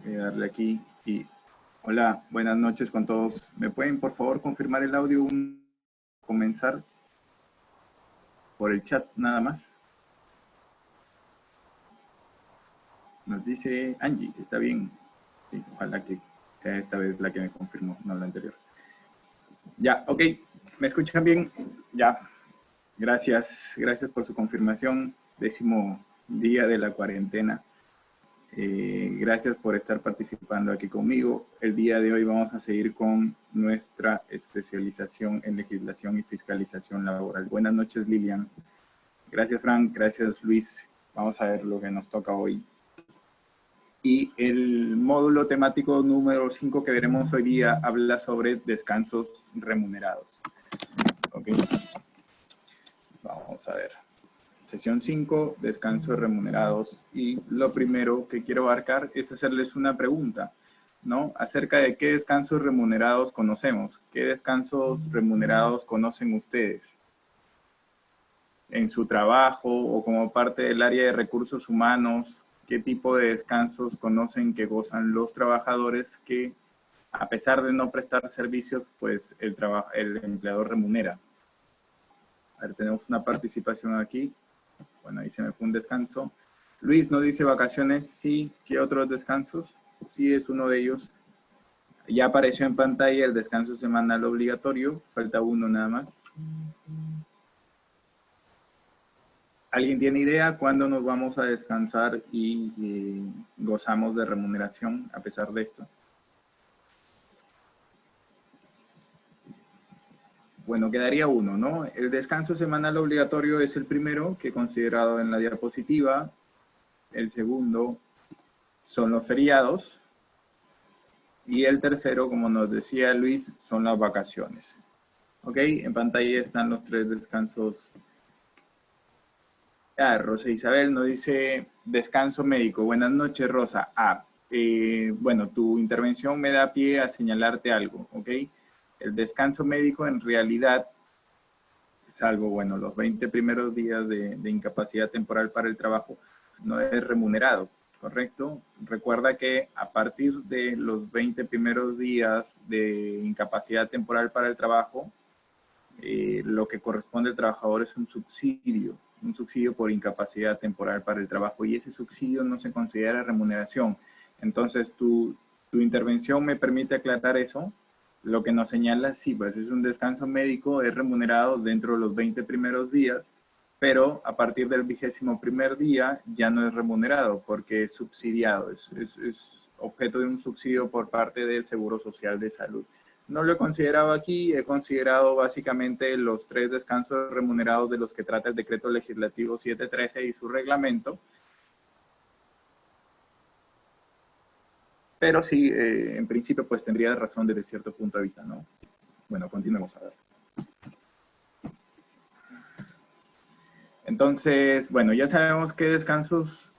Voy a darle aquí y hola, buenas noches con todos. ¿Me pueden por favor confirmar el audio? Comenzar por el chat nada más. Nos dice Angie, está bien. Sí, ojalá que sea esta vez la que me confirmó, no la anterior. Ya, ok. ¿Me escuchan bien? Ya. Gracias por su confirmación. 10º día de la cuarentena. Gracias por estar participando aquí conmigo. El día de hoy vamos a seguir con nuestra especialización en legislación y fiscalización laboral. Buenas noches, Lilian. Gracias, Frank. Gracias, Luis. Vamos a ver lo que nos toca hoy. Y el módulo temático número 5 que veremos hoy día habla sobre descansos remunerados. Ok. Vamos a ver. Sesión 5, descansos remunerados. Y lo primero que quiero abarcar es hacerles una pregunta, ¿no? Acerca de qué descansos remunerados conocemos. ¿Qué descansos remunerados conocen ustedes? En su trabajo o como parte del área de recursos humanos, ¿qué tipo de descansos conocen que gozan los trabajadores que, a pesar de no prestar servicios, pues el empleador remunera? A ver, tenemos una participación aquí. Bueno, ahí se me fue un descanso. Luis nos dice vacaciones. Sí, ¿qué otros descansos? Sí, es uno de ellos. Ya apareció en pantalla el descanso semanal obligatorio. Falta uno nada más. ¿Alguien tiene idea cuándo nos vamos a descansar y gozamos de remuneración a pesar de esto? Bueno, quedaría uno, ¿no? El descanso semanal obligatorio es el primero que he considerado en la diapositiva. El segundo son los feriados. Y el tercero, como nos decía Luis, son las vacaciones. Ok, en pantalla están los tres descansos. Rosa Isabel nos dice descanso médico. Buenas noches, Rosa. Bueno, tu intervención me da pie a señalarte algo, ¿ok? El descanso médico en realidad, salvo, bueno, los 20 primeros días de incapacidad temporal para el trabajo, no es remunerado, ¿correcto? Recuerda que a partir de los 20 primeros días de incapacidad temporal para el trabajo, lo que corresponde al trabajador es un subsidio por incapacidad temporal para el trabajo, y ese subsidio no se considera remuneración. Entonces, tu intervención me permite aclarar eso. Lo que nos señala, sí, pues es un descanso médico, es remunerado dentro de los 20 primeros días, pero a partir del 21º día ya no es remunerado porque es subsidiado, es objeto de un subsidio por parte del Seguro Social de Salud. No lo he considerado aquí, he considerado básicamente los 3 descansos remunerados de los que trata el Decreto Legislativo 713 y su reglamento. Pero sí, en principio, pues tendría razón desde cierto punto de vista, ¿no? Bueno, continuemos a ver. Entonces, bueno, ya sabemos qué descansos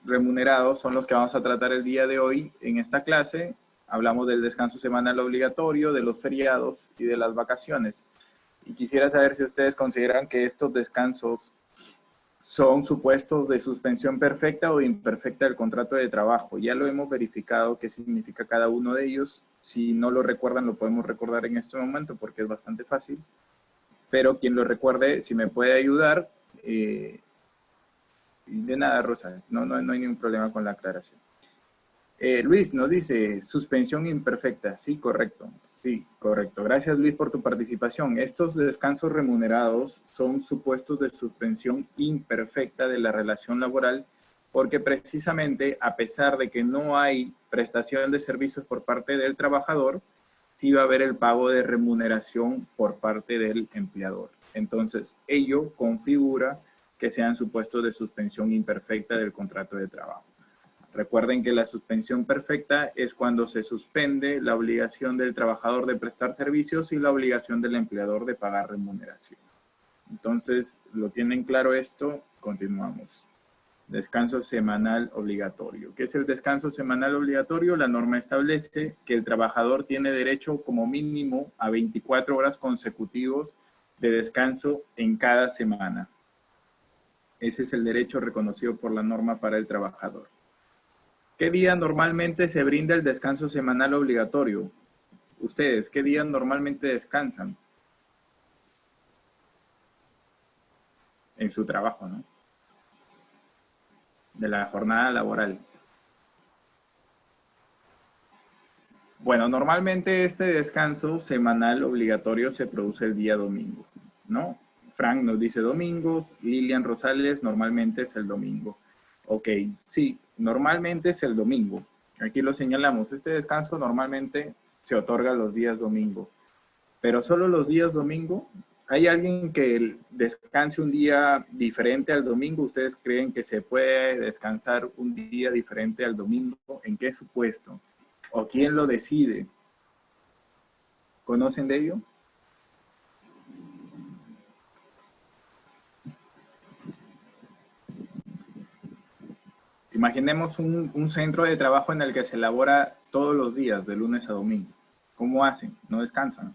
remunerados son los que vamos a tratar el día de hoy en esta clase. Hablamos del descanso semanal obligatorio, de los feriados y de las vacaciones. Y quisiera saber si ustedes consideran que estos descansos son supuestos de suspensión perfecta o imperfecta del contrato de trabajo. Ya lo hemos verificado qué significa cada uno de ellos. Si no lo recuerdan, lo podemos recordar en este momento porque es bastante fácil. Pero quien lo recuerde, si me puede ayudar, de nada, Rosa, no hay ningún problema con la aclaración. Luis nos dice, suspensión imperfecta. Sí, correcto. Sí, correcto. Gracias, Luis, por tu participación. Estos descansos remunerados son supuestos de suspensión imperfecta de la relación laboral porque precisamente, a pesar de que no hay prestación de servicios por parte del trabajador, sí va a haber el pago de remuneración por parte del empleador. Entonces, ello configura que sean supuestos de suspensión imperfecta del contrato de trabajo. Recuerden que la suspensión perfecta es cuando se suspende la obligación del trabajador de prestar servicios y la obligación del empleador de pagar remuneración. Entonces, ¿lo tienen claro esto? Continuamos. Descanso semanal obligatorio. ¿Qué es el descanso semanal obligatorio? La norma establece que el trabajador tiene derecho como mínimo a 24 horas consecutivos de descanso en cada semana. Ese es el derecho reconocido por la norma para el trabajador. ¿Qué día normalmente se brinda el descanso semanal obligatorio? Ustedes, ¿qué día normalmente descansan en su trabajo, ¿no? De la jornada laboral. Bueno, normalmente este descanso semanal obligatorio se produce el día domingo, ¿no? Frank nos dice domingos, Lilian Rosales normalmente es el domingo. Ok, sí, normalmente es el domingo. Aquí lo señalamos, este descanso normalmente se otorga los días domingo, pero solo los días domingo. ¿Hay alguien que descanse un día diferente al domingo? ¿Ustedes creen que se puede descansar un día diferente al domingo? ¿En qué supuesto? ¿O quién lo decide? ¿Conocen de ello? Imaginemos un centro de trabajo en el que se elabora todos los días, de lunes a domingo. ¿Cómo hacen? ¿No descansan?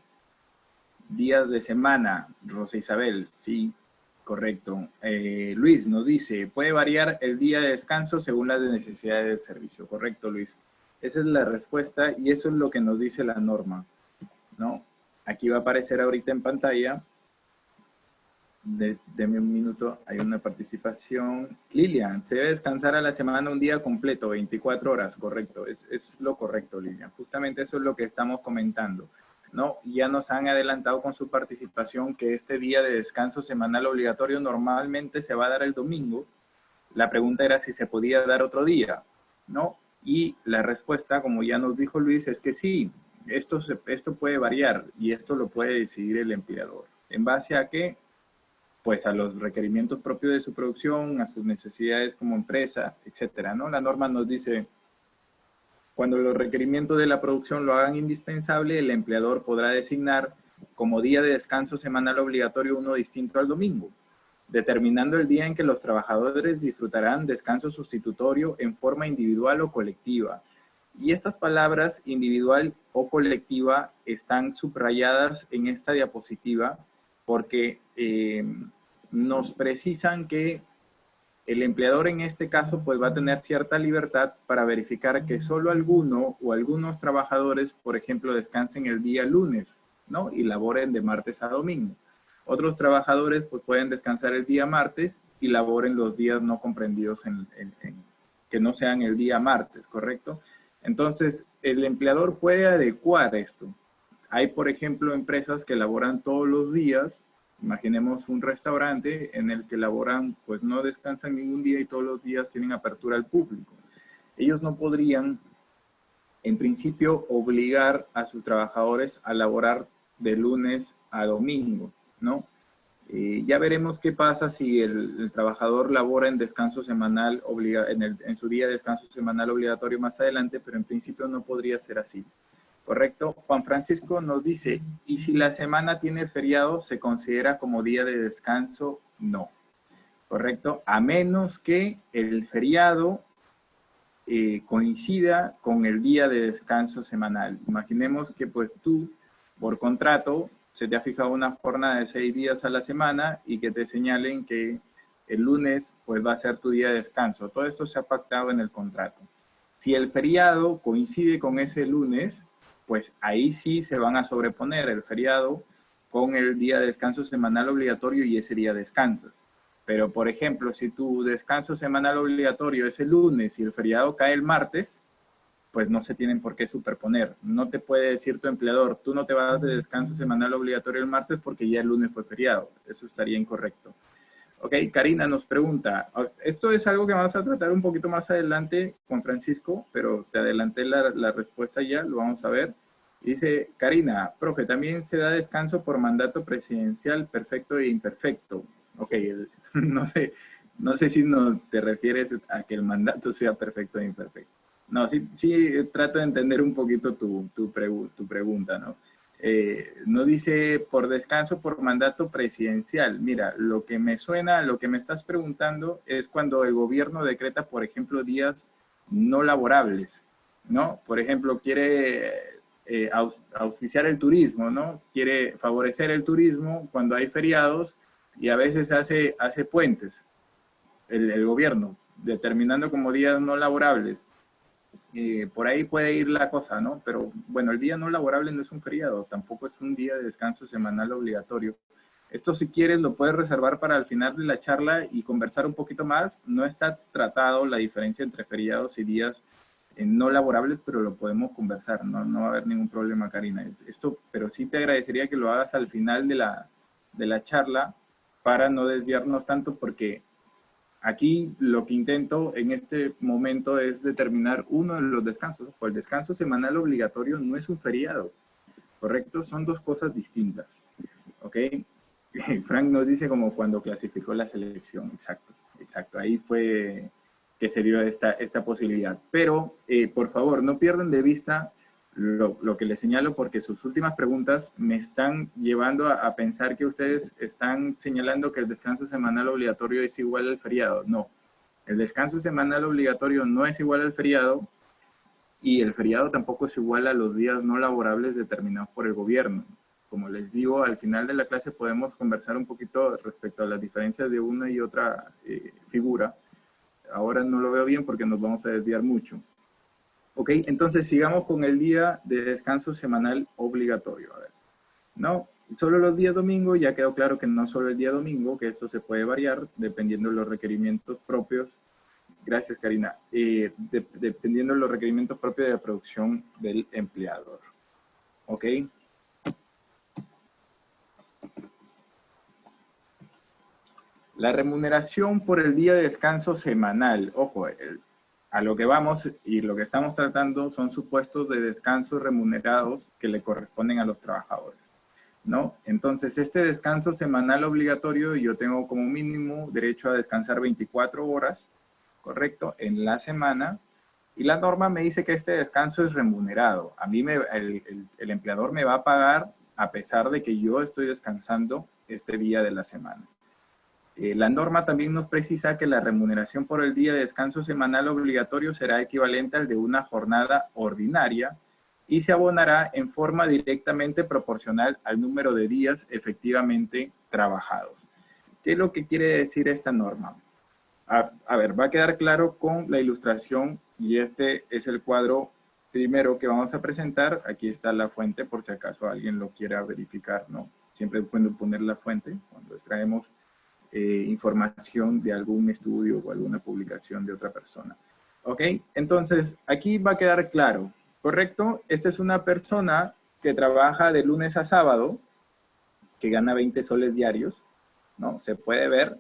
Días de semana, Rosa Isabel, sí, correcto. Luis nos dice, puede variar el día de descanso según las necesidades del servicio. Correcto, Luis. Esa es la respuesta y eso es lo que nos dice la norma, ¿no? Aquí va a aparecer ahorita en pantalla. Deme un minuto, hay una participación. Lilian, se debe descansar a la semana un día completo, 24 horas, correcto. Es lo correcto, Lilian. Justamente eso es lo que estamos comentando, ¿no? Ya nos han adelantado con su participación que este día de descanso semanal obligatorio normalmente se va a dar el domingo. La pregunta era si se podía dar otro día, ¿no? Y la respuesta, como ya nos dijo Luis, es que sí, esto puede variar y esto lo puede decidir el empleador. ¿En base a qué? Pues a los requerimientos propios de su producción, a sus necesidades como empresa, etcétera, ¿no? La norma nos dice, cuando los requerimientos de la producción lo hagan indispensable, el empleador podrá designar como día de descanso semanal obligatorio uno distinto al domingo, determinando el día en que los trabajadores disfrutarán descanso sustitutorio en forma individual o colectiva. Y estas palabras individual o colectiva están subrayadas en esta diapositiva porque nos precisan que el empleador en este caso pues va a tener cierta libertad para verificar que solo alguno o algunos trabajadores, por ejemplo, descansen el día lunes, ¿no? Y laboren de martes a domingo. Otros trabajadores pues pueden descansar el día martes y laboren los días no comprendidos que no sean el día martes, ¿correcto? Entonces, el empleador puede adecuar esto. Hay, por ejemplo, empresas que laboran todos los días. Imaginemos un restaurante en el que laboran, pues no descansan ningún día y todos los días tienen apertura al público. Ellos no podrían, en principio, obligar a sus trabajadores a laborar de lunes a domingo, ¿no? Ya veremos qué pasa si el trabajador labora en descanso semanal, en su día de descanso semanal obligatorio más adelante, pero en principio no podría ser así. ¿Correcto? Juan Francisco nos dice, ¿y si la semana tiene feriado, se considera como día de descanso? No. ¿Correcto? A menos que el feriado coincida con el día de descanso semanal. Imaginemos que pues tú, por contrato, se te ha fijado una jornada de 6 días a la semana y que te señalen que el lunes pues va a ser tu día de descanso. Todo esto se ha pactado en el contrato. Si el feriado coincide con ese lunes, pues ahí sí se van a sobreponer el feriado con el día de descanso semanal obligatorio y ese día descansas. Pero, por ejemplo, si tu descanso semanal obligatorio es el lunes y el feriado cae el martes, pues no se tienen por qué superponer. No te puede decir tu empleador, tú no te vas de descanso semanal obligatorio el martes porque ya el lunes fue feriado. Eso estaría incorrecto. Ok, Karina nos pregunta, esto es algo que vamos a tratar un poquito más adelante con Francisco, pero te adelanté la respuesta ya, lo vamos a ver. Dice, Karina, profe, también se da descanso por mandato presidencial perfecto e imperfecto. Ok, no sé si no te refieres a que el mandato sea perfecto e imperfecto. No, sí trato de entender un poquito tu pregunta, ¿no? No dice por descanso por mandato presidencial. Mira, lo que me suena, lo que me estás preguntando es cuando el gobierno decreta, por ejemplo, días no laborables, ¿no? Por ejemplo, quiere auspiciar el turismo, ¿no? Quiere favorecer el turismo cuando hay feriados y a veces hace puentes el gobierno, determinando como días no laborables. Por ahí puede ir la cosa, ¿no? Pero bueno, el día no laborable no es un feriado, tampoco es un día de descanso semanal obligatorio. Esto, si quieres, lo puedes reservar para el final de la charla y conversar un poquito más. No está tratado la diferencia entre feriados y días no laborables, pero lo podemos conversar, ¿no? No va a haber ningún problema, Karina. Esto, pero sí te agradecería que lo hagas al final de la charla para no desviarnos tanto, porque aquí lo que intento en este momento es determinar uno de los descansos. Pues el descanso semanal obligatorio no es un feriado, ¿correcto? Son dos cosas distintas, ¿ok? Frank nos dice como cuando clasificó la selección, exacto, exacto. Ahí fue que se dio esta posibilidad. Pero, por favor, no pierdan de vista lo que les señalo, porque sus últimas preguntas me están llevando a pensar que ustedes están señalando que el descanso semanal obligatorio es igual al feriado. No, el descanso semanal obligatorio no es igual al feriado, y el feriado tampoco es igual a los días no laborables determinados por el gobierno. Como les digo, al final de la clase podemos conversar un poquito respecto a las diferencias de una y otra figura. Ahora no lo veo bien porque nos vamos a desviar mucho. Ok, entonces sigamos con el día de descanso semanal obligatorio. A ver, no, solo los días domingo, ya quedó claro que no solo el día domingo, que esto se puede variar dependiendo de los requerimientos propios. Gracias, Karina. Dependiendo de los requerimientos propios de la producción del empleador. ¿Ok? La remuneración por el día de descanso semanal. Ojo, a lo que vamos y lo que estamos tratando son supuestos de descanso remunerados que le corresponden a los trabajadores, ¿no? Entonces, este descanso semanal obligatorio, yo tengo como mínimo derecho a descansar 24 horas, ¿correcto?, en la semana, y la norma me dice que este descanso es remunerado. A mí el empleador me va a pagar a pesar de que yo estoy descansando este día de la semana. La norma también nos precisa que la remuneración por el día de descanso semanal obligatorio será equivalente al de una jornada ordinaria y se abonará en forma directamente proporcional al número de días efectivamente trabajados. ¿Qué es lo que quiere decir esta norma? A ver, va a quedar claro con la ilustración, y este es el cuadro primero que vamos a presentar. Aquí está la fuente por si acaso alguien lo quiera verificar, ¿no? Siempre pueden poner la fuente cuando extraemos información de algún estudio o alguna publicación de otra persona. ¿Ok? Entonces, aquí va a quedar claro, ¿correcto? Esta es una persona que trabaja de lunes a sábado, que gana 20 soles diarios, ¿no? Se puede ver.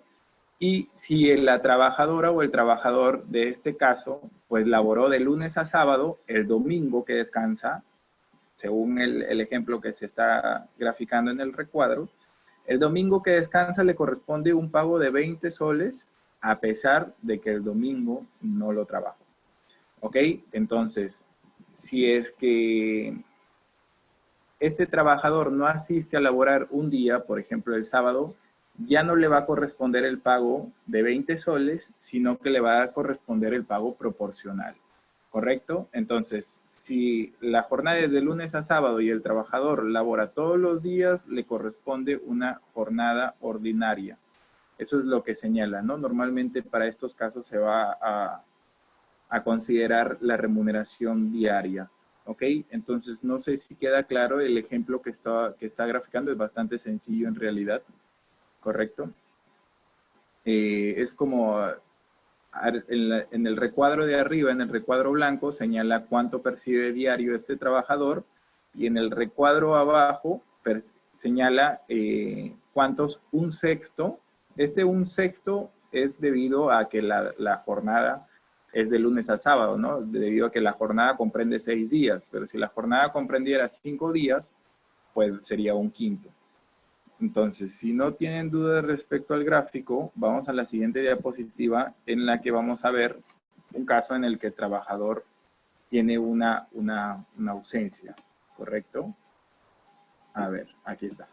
Y si la trabajadora o el trabajador de este caso, pues laboró de lunes a sábado, el domingo que descansa, según el ejemplo que se está graficando en el recuadro, el domingo que descansa le corresponde un pago de 20 soles a pesar de que el domingo no lo trabajó. ¿Ok? Entonces, si es que este trabajador no asiste a laborar un día, por ejemplo el sábado, ya no le va a corresponder el pago de 20 soles, sino que le va a corresponder el pago proporcional. ¿Correcto? Entonces, si la jornada es de lunes a sábado y el trabajador labora todos los días, le corresponde una jornada ordinaria. Eso es lo que señala, ¿no? Normalmente para estos casos se va a considerar la remuneración diaria. ¿Ok? Entonces, no sé si queda claro el ejemplo que está graficando. Es bastante sencillo en realidad. ¿Correcto? Es como en el recuadro de arriba, en el recuadro blanco, señala cuánto percibe diario este trabajador, y en el recuadro abajo señala cuántos un sexto. Este un sexto es debido a que la jornada es de lunes a sábado, ¿no? Debido a que la jornada comprende 6 días, pero si la jornada comprendiera 5 días, pues sería un quinto. Entonces, si no tienen dudas respecto al gráfico, vamos a la siguiente diapositiva en la que vamos a ver un caso en el que el trabajador tiene una ausencia, ¿correcto? A ver, aquí está.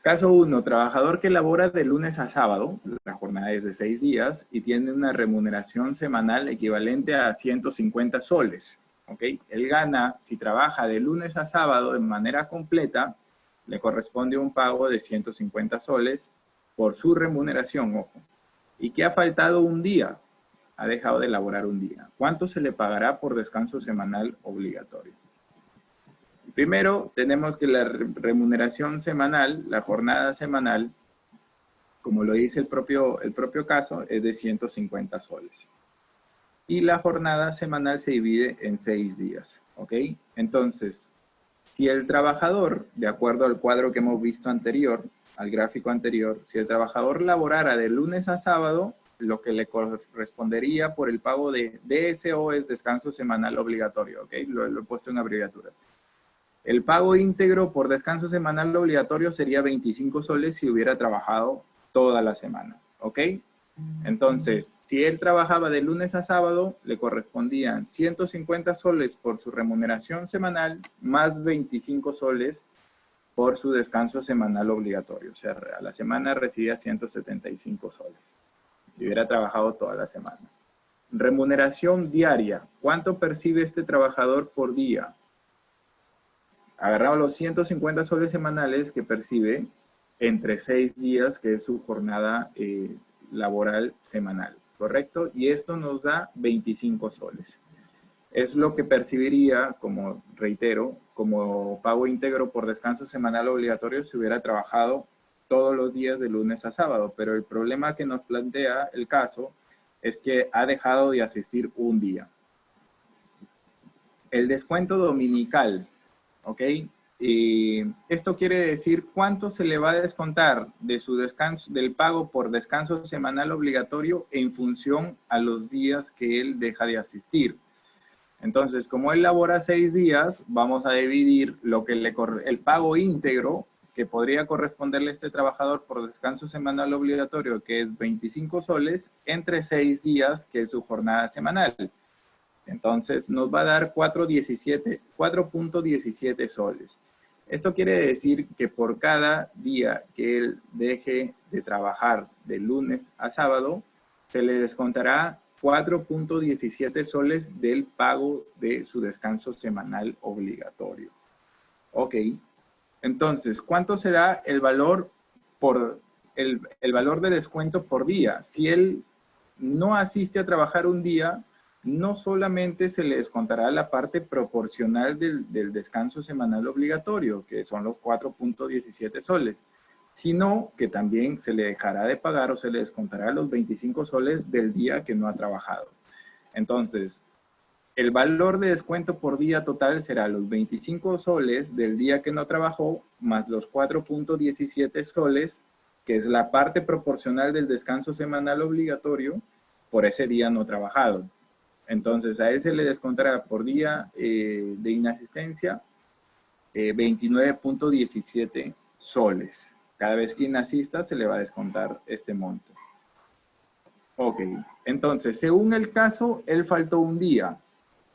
Caso 1, trabajador que labora de lunes a sábado, la jornada es de 6 días, y tiene una remuneración semanal equivalente a 150 soles, ¿ok? Él gana, si trabaja de lunes a sábado de manera completa, le corresponde un pago de 150 soles por su remuneración, ojo. ¿Y qué ha faltado un día? ha dejado de laborar un día. ¿Cuánto se le pagará por descanso semanal obligatorio? Primero, tenemos que la remuneración semanal, la jornada semanal, como lo dice el propio caso, es de 150 soles. Y la jornada semanal se divide en 6 días, ¿ok? Entonces, si el trabajador, de acuerdo al cuadro que hemos visto anterior, al gráfico anterior, si el trabajador laborara de lunes a sábado, lo que le correspondería por el pago de DSO es descanso semanal obligatorio, ¿ok? Lo he puesto en abreviatura. El pago íntegro por descanso semanal obligatorio sería 25 soles si hubiera trabajado toda la semana, ¿ok? Entonces, si él trabajaba de lunes a sábado, le correspondían 150 soles por su remuneración semanal, más 25 soles por su descanso semanal obligatorio. O sea, a la semana recibía 175 soles, si hubiera trabajado toda la semana. Remuneración diaria. ¿Cuánto percibe este trabajador por día? Agarramos los 150 soles semanales que percibe entre 6 días, que es su jornada laboral semanal, ¿correcto? Y esto nos da 25 soles. Es lo que percibiría, como reitero, como pago íntegro por descanso semanal obligatorio si hubiera trabajado todos los días de lunes a sábado. Pero el problema que nos plantea el caso es que ha dejado de asistir un día. El descuento dominical, ¿ok? Esto quiere decir cuánto se le va a descontar de su descanso, del pago por descanso semanal obligatorio en función a los días que él deja de asistir. Entonces, como él labora 6 días, vamos a dividir lo que el pago íntegro que podría corresponderle a este trabajador por descanso semanal obligatorio, que es 25 soles, entre 6 días, que es su jornada semanal. Entonces, nos va a dar 4.17 soles. Esto quiere decir que por cada día que él deje de trabajar de lunes a sábado, se le descontará 4.17 soles del pago de su descanso semanal obligatorio. Ok, entonces, ¿cuánto será el valor el valor de descuento por día? Si él no asiste a trabajar un día, no solamente se le descontará la parte proporcional del descanso semanal obligatorio, que son los 4.17 soles, sino que también se le dejará de pagar o se le descontará los 25 soles del día que no ha trabajado. Entonces, el valor de descuento por día total será los 25 soles del día que no trabajó, más los 4.17 soles, que es la parte proporcional del descanso semanal obligatorio, por ese día no trabajado. Entonces, a él se le descontará por día de inasistencia 29.17 soles. Cada vez que inasista se le va a descontar este monto. Ok, entonces, según el caso, él faltó un día.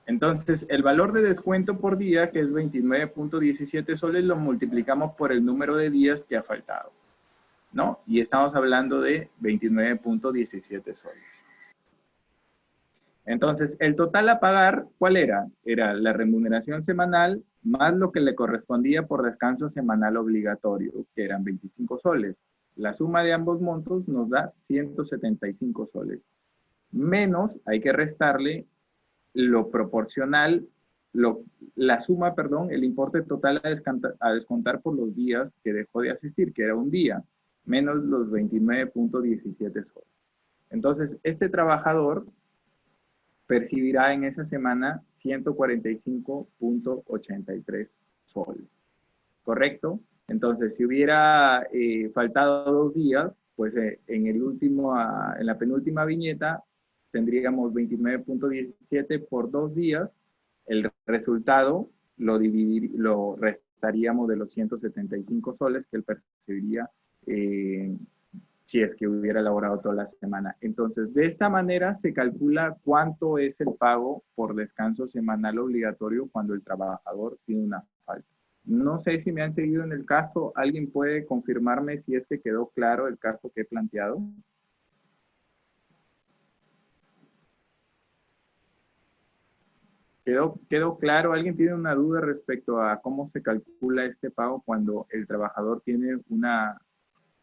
Entonces, el valor de descuento por día, que es 29.17 soles, lo multiplicamos por el número de días que ha faltado, ¿no? Y estamos hablando de 29.17 soles. Entonces, el total a pagar, ¿cuál era? Era la remuneración semanal más lo que le correspondía por descanso semanal obligatorio, que eran 25 soles. La suma de ambos montos nos da 175 soles. Menos, hay que restarle lo proporcional, la suma, perdón, el importe total a descontar por los días que dejó de asistir, que era un día, menos los 29.17 soles. Entonces, este trabajador percibirá en esa semana 145.83 soles. ¿Correcto? Entonces, si hubiera faltado 2 días, pues en la penúltima viñeta tendríamos 29.17 por 2 días. El resultado lo restaríamos de los 175 soles que él percibiría si es que hubiera elaborado toda la semana. Entonces, de esta manera se calcula cuánto es el pago por descanso semanal obligatorio cuando el trabajador tiene una falta. No sé si me han seguido en el caso. ¿Alguien puede confirmarme si es que quedó claro el caso que he planteado? ¿Quedó claro? ¿Alguien tiene una duda respecto a cómo se calcula este pago cuando el trabajador tiene una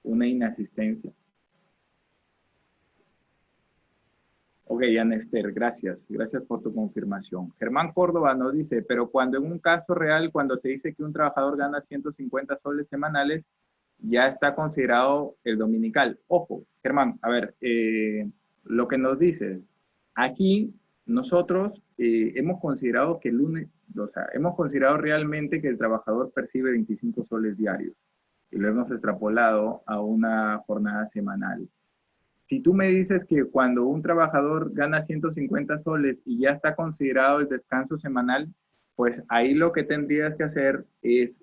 inasistencia? Ok, Anester, gracias. Gracias por tu confirmación. Germán Córdoba nos dice, pero cuando en un caso real, cuando se dice que un trabajador gana 150 soles semanales, ya está considerado el dominical. Ojo, Germán, a ver, lo que nos dice, aquí nosotros hemos considerado que el lunes, o sea, hemos considerado realmente que el trabajador percibe 25 soles diarios y lo hemos extrapolado a una jornada semanal. Si tú me dices que cuando un trabajador gana 150 soles y ya está considerado el descanso semanal, pues ahí lo que tendrías que hacer es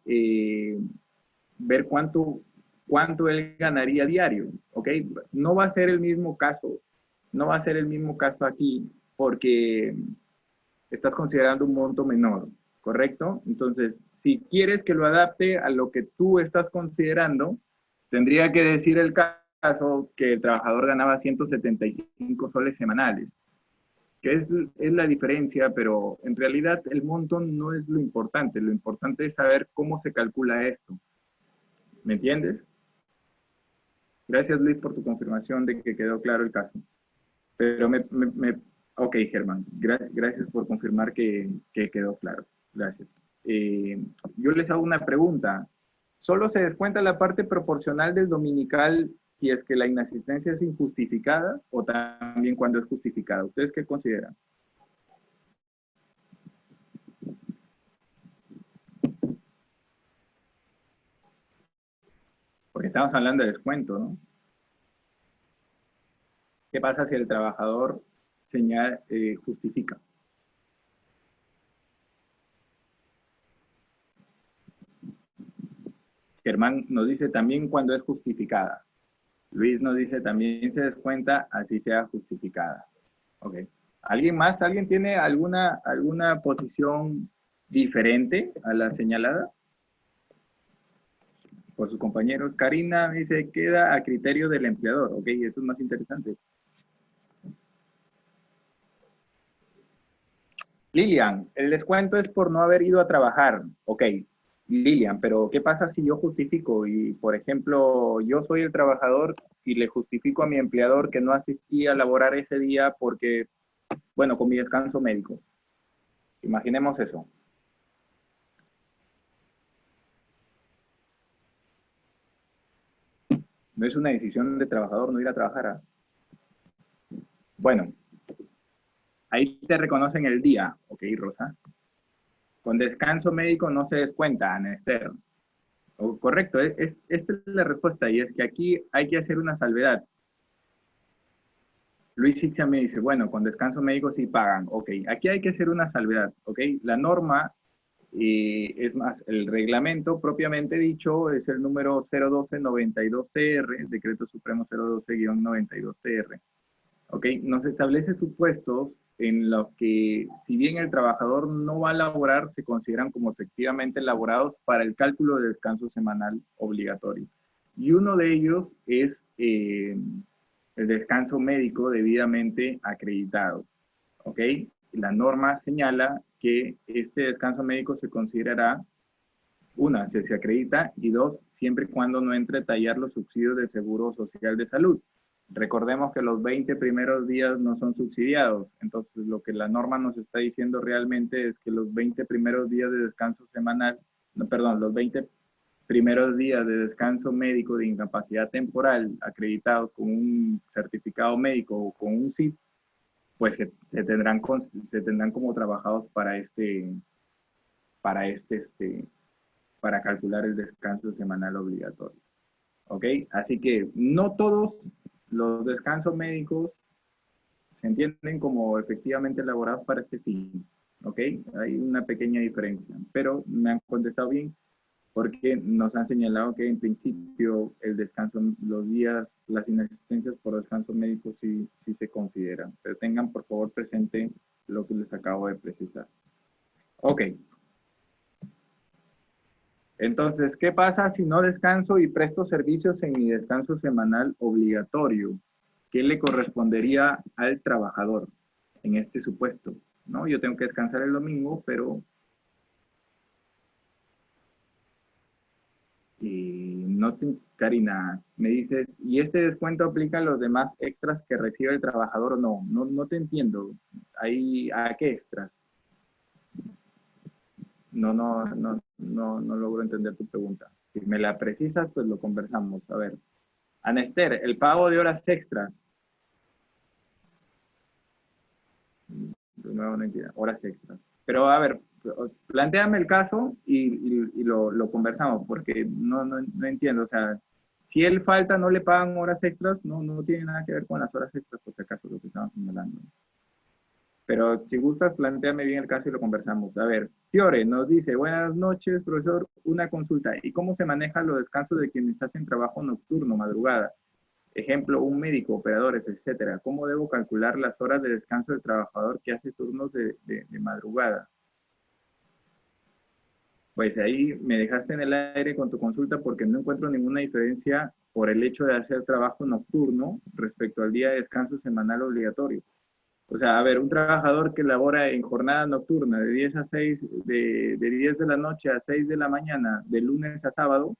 ver cuánto él ganaría diario, ¿ok? No va a ser el mismo caso, no va a ser el mismo caso aquí porque estás considerando un monto menor, ¿correcto? Entonces, si quieres que lo adapte a lo que tú estás considerando, tendría que decir el caso que el trabajador ganaba 175 soles semanales, que es la diferencia, pero en realidad el monto no es lo importante es saber cómo se calcula esto, ¿me entiendes? Gracias Luis por tu confirmación de que quedó claro el caso. Pero ok, Germán, gracias por confirmar que quedó claro. Gracias. Yo les hago una pregunta. ¿Solo se descuenta la parte proporcional del dominical si es que la inasistencia es injustificada o también cuando es justificada? ¿Ustedes qué consideran? Porque estamos hablando de descuento, ¿no? ¿Qué pasa si el trabajador justifica? Germán nos dice también cuando es justificada. Luis nos dice también se descuenta así sea justificada. Ok. ¿Alguien más? ¿Alguien tiene alguna posición diferente a la señalada por sus compañeros? Karina dice queda a criterio del empleador. Ok, eso es más interesante. Lilian, el descuento es por no haber ido a trabajar. Ok, Lilian, pero ¿qué pasa si yo justifico y, por ejemplo, yo soy el trabajador y le justifico a mi empleador que no asistí a laborar ese día porque, bueno, con mi descanso médico? Imaginemos eso. No es una decisión de trabajador no ir a trabajar. ¿Ah? Bueno, ahí te reconocen el día. Ok, Rosa. Con descanso médico no se descuenta, Anester. Correcto, esta es la respuesta y es que aquí hay que hacer una salvedad. Luis Ixia me dice, bueno, con descanso médico sí pagan. Ok, aquí hay que hacer una salvedad. Ok, la norma, es más, el reglamento propiamente dicho es el número 012-92-TR, Decreto Supremo 012-92-TR. ¿Ok? Nos establece supuestos en los que, si bien el trabajador no va a laborar, se consideran como efectivamente laborados para el cálculo de descanso semanal obligatorio. Y uno de ellos es el descanso médico debidamente acreditado. ¿Ok? La norma señala que este descanso médico se considerará, una, si se acredita, y dos, siempre y cuando no entre a tallar los subsidios del Seguro Social de Salud. Recordemos que los 20 primeros días no son subsidiados, entonces lo que la norma nos está diciendo realmente es que los 20 primeros días de descanso semanal, no, perdón, los 20 primeros días de descanso médico de incapacidad temporal acreditados con un certificado médico o con un CIP, pues se tendrán como trabajados para para calcular el descanso semanal obligatorio. ¿Ok? Así que no todos los descansos médicos se entienden como efectivamente elaborados para este fin. ¿Ok? Hay una pequeña diferencia, pero me han contestado bien porque nos han señalado que en principio el descanso, los días, las inasistencias por descanso médico sí se consideran. Pero tengan por favor presente lo que les acabo de precisar. Ok, entonces, ¿qué pasa si no descanso y presto servicios en mi descanso semanal obligatorio? ¿Qué le correspondería al trabajador en este supuesto? ¿No? Yo tengo que descansar el domingo, pero Karina, me dices, ¿y este descuento aplica a los demás extras que recibe el trabajador o no? No te entiendo. Ahí, ¿a qué extras? No logro entender tu pregunta. Si me la precisas, pues lo conversamos. A ver, Anester, el pago de horas extras. De nuevo no entiendo, horas extras. Pero a ver, plantéame el caso y lo conversamos, porque no entiendo. O sea, si él falta, no le pagan horas extras, no tiene nada que ver con las horas extras, por si acaso, lo que estamos señalando. Pero si gustas, plantéame bien el caso y lo conversamos. A ver, Fiore nos dice, buenas noches, profesor, una consulta. ¿Y cómo se manejan los descansos de quienes hacen trabajo nocturno, madrugada? Ejemplo, un médico, operadores, etcétera. ¿Cómo debo calcular las horas de descanso del trabajador que hace turnos de madrugada? Pues ahí me dejaste en el aire con tu consulta porque no encuentro ninguna diferencia por el hecho de hacer trabajo nocturno respecto al día de descanso semanal obligatorio. O sea, a ver, un trabajador que labora en jornada nocturna de 10 a 6, de 10 de la noche a 6 de la mañana, de lunes a sábado,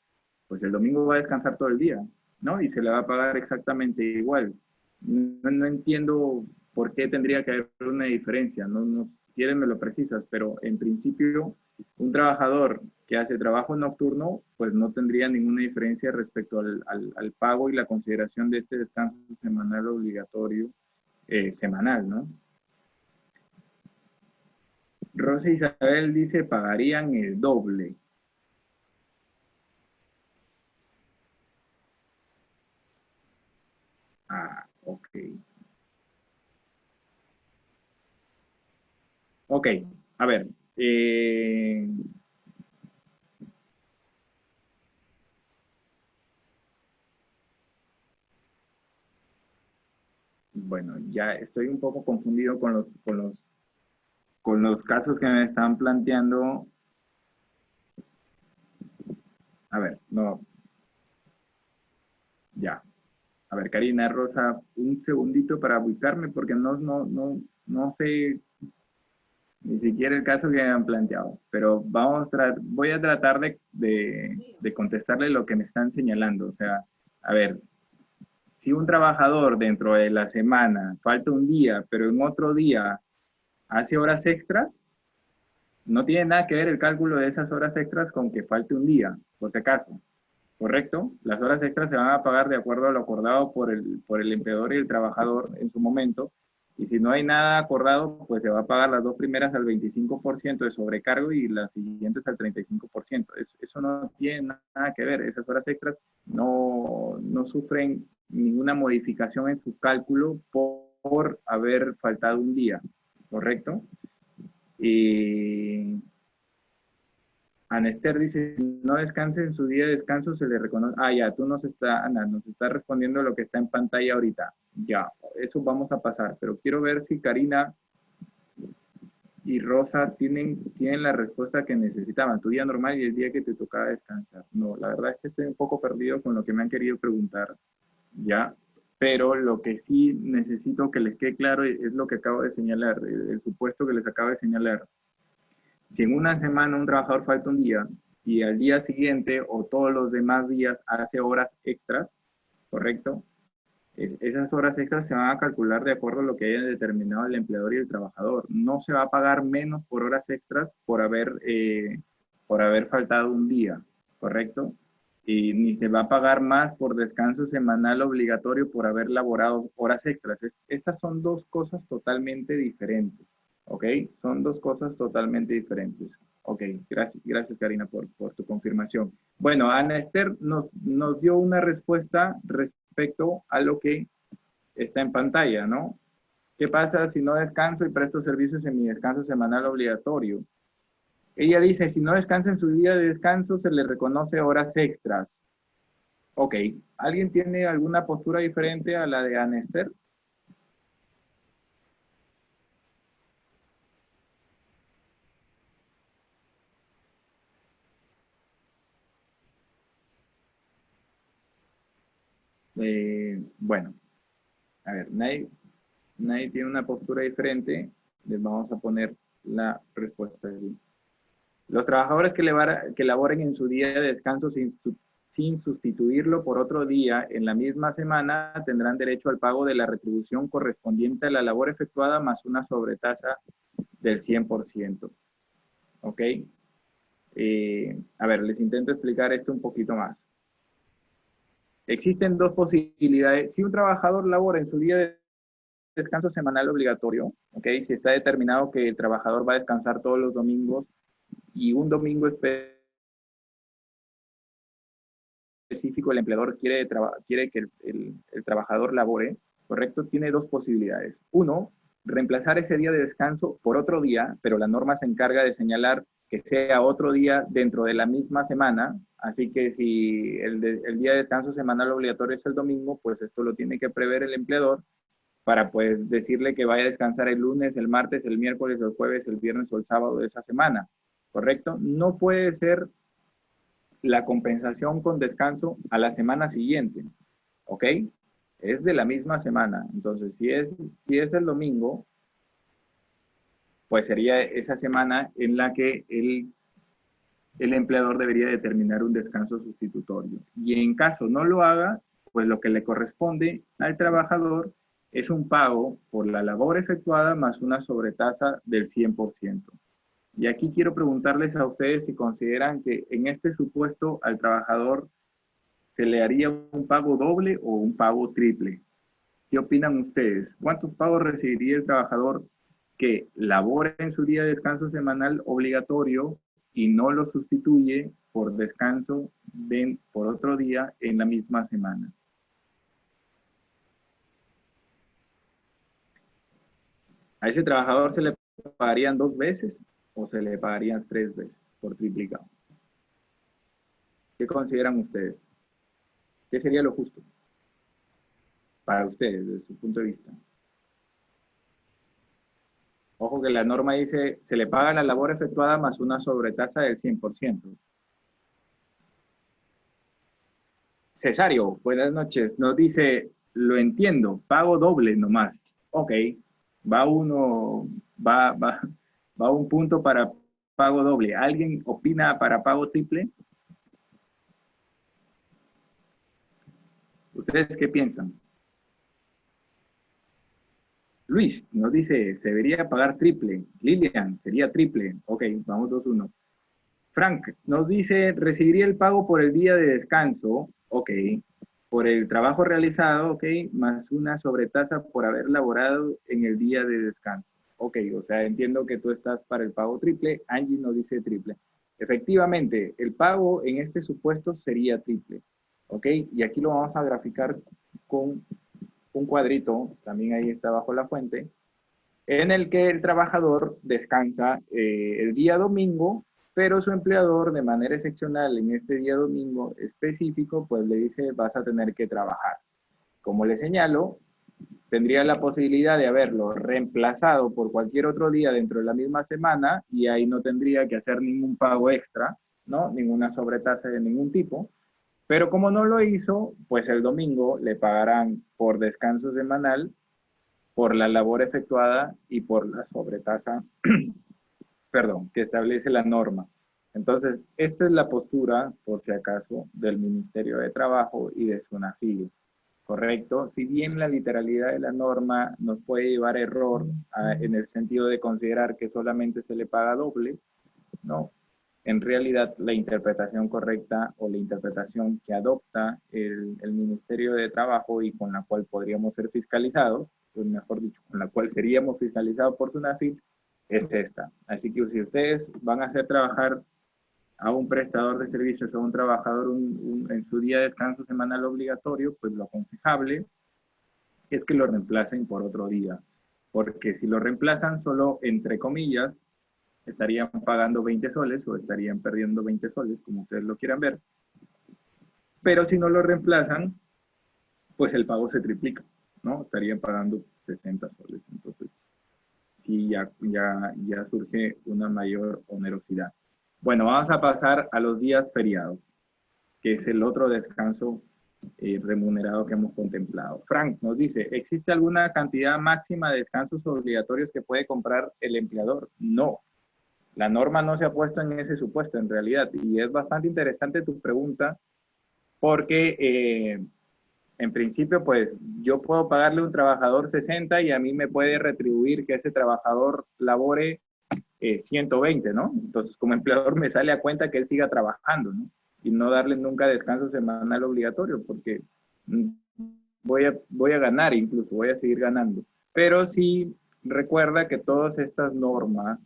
pues el domingo va a descansar todo el día, ¿no? Y se le va a pagar exactamente igual. No entiendo por qué tendría que haber una diferencia, no, si quieren me lo precisas, pero en principio un trabajador que hace trabajo nocturno, pues no tendría ninguna diferencia respecto al pago y la consideración de este descanso semanal obligatorio semanal, ¿no? Rosa Isabel dice, pagarían el doble. Ah, ok. Ok, a ver. eh, bueno, ya estoy un poco confundido con los casos que me están planteando. A ver, no, ya. A ver, Karina, Rosa, un segundito para ubicarme porque no sé ni siquiera el caso que me han planteado, pero voy a tratar de contestarle lo que me están señalando. O sea, a ver, si un trabajador dentro de la semana falta un día, pero en otro día hace horas extras, no tiene nada que ver el cálculo de esas horas extras con que falte un día, por si acaso. ¿Correcto? Las horas extras se van a pagar de acuerdo a lo acordado por el empleador y el trabajador en su momento. Y si no hay nada acordado, pues se va a pagar las dos primeras al 25% de sobrecargo y las siguientes al 35%. Eso no tiene nada que ver. Esas horas extras no sufren ninguna modificación en su cálculo por haber faltado un día. ¿Correcto? Y Anester dice, no descanse en su día de descanso, se le reconoce. Ah, ya, Ana, nos está respondiendo lo que está en pantalla ahorita. Ya, eso vamos a pasar, pero quiero ver si Karina y Rosa tienen la respuesta que necesitaban. Tu día normal y el día que te tocaba descansar. No, la verdad es que estoy un poco perdido con lo que me han querido preguntar, ya, pero lo que sí necesito que les quede claro es lo que acabo de señalar, el supuesto que les acabo de señalar. Si en una semana un trabajador falta un día y al día siguiente o todos los demás días hace horas extras, ¿correcto? Esas horas extras se van a calcular de acuerdo a lo que haya determinado el empleador y el trabajador. No se va a pagar menos por horas extras por haber faltado un día, ¿correcto? Y ni se va a pagar más por descanso semanal obligatorio por haber laborado horas extras. Estas son dos cosas totalmente diferentes. ¿Ok? Son dos cosas totalmente diferentes. Ok, gracias Karina por tu confirmación. Bueno, Ana Esther nos dio una respuesta respecto a lo que está en pantalla, ¿no? ¿Qué pasa si no descanso y presto servicios en mi descanso semanal obligatorio? Ella dice, si no descansa en su día de descanso, se le reconoce horas extras. Ok, ¿alguien tiene alguna postura diferente a la de Ana Esther? Bueno, a ver, nadie tiene una postura diferente, les vamos a poner la respuesta aquí. Los trabajadores que laboren en su día de descanso sin sustituirlo por otro día en la misma semana, tendrán derecho al pago de la retribución correspondiente a la labor efectuada más una sobretasa del 100%. ¿Ok? A ver, les intento explicar esto un poquito más. Existen dos posibilidades. Si un trabajador labora en su día de descanso semanal obligatorio, ¿ok? Si está determinado que el trabajador va a descansar todos los domingos y un domingo específico el empleador quiere que el trabajador labore, ¿correcto? Tiene dos posibilidades. Uno, reemplazar ese día de descanso por otro día, pero la norma se encarga de señalar que sea otro día dentro de la misma semana, así que si el día de descanso semanal obligatorio es el domingo, pues esto lo tiene que prever el empleador para pues decirle que vaya a descansar el lunes, el martes, el miércoles, el jueves, el viernes o el sábado de esa semana, ¿correcto? No puede ser la compensación con descanso a la semana siguiente, ¿ok? Es de la misma semana. Entonces, si es el domingo, pues sería esa semana en la que el empleador debería determinar un descanso sustitutorio. Y en caso no lo haga, pues lo que le corresponde al trabajador es un pago por la labor efectuada más una sobretasa del 100%. Y aquí quiero preguntarles a ustedes si consideran que en este supuesto al trabajador se le haría un pago doble o un pago triple. ¿Qué opinan ustedes? ¿Cuántos pagos recibiría el trabajador que labora en su día de descanso semanal obligatorio y no lo sustituye por descanso por otro día en la misma semana? ¿A ese trabajador se le pagarían 2 veces o se le pagarían 3 veces por triplicado? ¿Qué consideran ustedes? ¿Qué sería lo justo para ustedes desde su punto de vista? Ojo que la norma dice, se le paga la labor efectuada más una sobretasa del 100%. Cesario, buenas noches. Nos dice, lo entiendo, pago doble nomás. Ok, va uno, va un punto para pago doble. ¿Alguien opina para pago triple? ¿Ustedes qué piensan? Luis nos dice, se debería pagar triple. Lilian, sería triple. Ok, vamos 2-1. Frank nos dice, recibiría el pago por el día de descanso, ok, por el trabajo realizado, ok, más una sobretasa por haber laborado en el día de descanso. Ok, o sea, entiendo que tú estás para el pago triple, Angie nos dice triple. Efectivamente, el pago en este supuesto sería triple, ok, y aquí lo vamos a graficar con un cuadrito, también ahí está bajo la fuente, en el que el trabajador descansa el día domingo, pero su empleador de manera excepcional en este día domingo específico, pues le dice vas a tener que trabajar. Como le señalo, tendría la posibilidad de haberlo reemplazado por cualquier otro día dentro de la misma semana y ahí no tendría que hacer ningún pago extra, ¿no? Ninguna sobretasa de ningún tipo. Pero como no lo hizo, pues el domingo le pagarán por descanso semanal por la labor efectuada y por la sobretasa, perdón, que establece la norma. Entonces, esta es la postura, por si acaso, del Ministerio de Trabajo y de SUNAFIL, ¿correcto? Si bien la literalidad de la norma nos puede llevar a error en el sentido de considerar que solamente se le paga doble, ¿no? En realidad, la interpretación correcta o la interpretación que adopta el Ministerio de Trabajo y con la cual podríamos ser fiscalizados, pues mejor dicho, con la cual seríamos fiscalizados por SUNAFIT, es esta. Así que si ustedes van a hacer trabajar a un prestador de servicios o a un trabajador en su día de descanso semanal obligatorio, pues lo aconsejable es que lo reemplacen por otro día. Porque si lo reemplazan solo, entre comillas, estarían pagando 20 soles o estarían perdiendo 20 soles, como ustedes lo quieran ver. Pero si no lo reemplazan, pues el pago se triplica, ¿no? Estarían pagando 60 soles. Entonces, sí, ya surge una mayor onerosidad. Bueno, vamos a pasar a los días feriados, que es el otro descanso remunerado que hemos contemplado. Frank nos dice, ¿existe alguna cantidad máxima de descansos obligatorios que puede comprar el empleador? No. La norma no se ha puesto en ese supuesto en realidad y es bastante interesante tu pregunta porque en principio, pues yo puedo pagarle a un trabajador 60 y a mí me puede retribuir que ese trabajador labore 120, ¿no? Entonces, como empleador me sale a cuenta que él siga trabajando, ¿no? Y no darle nunca descanso semanal obligatorio, porque voy a ganar incluso, voy a seguir ganando. Pero sí recuerda que todas estas normas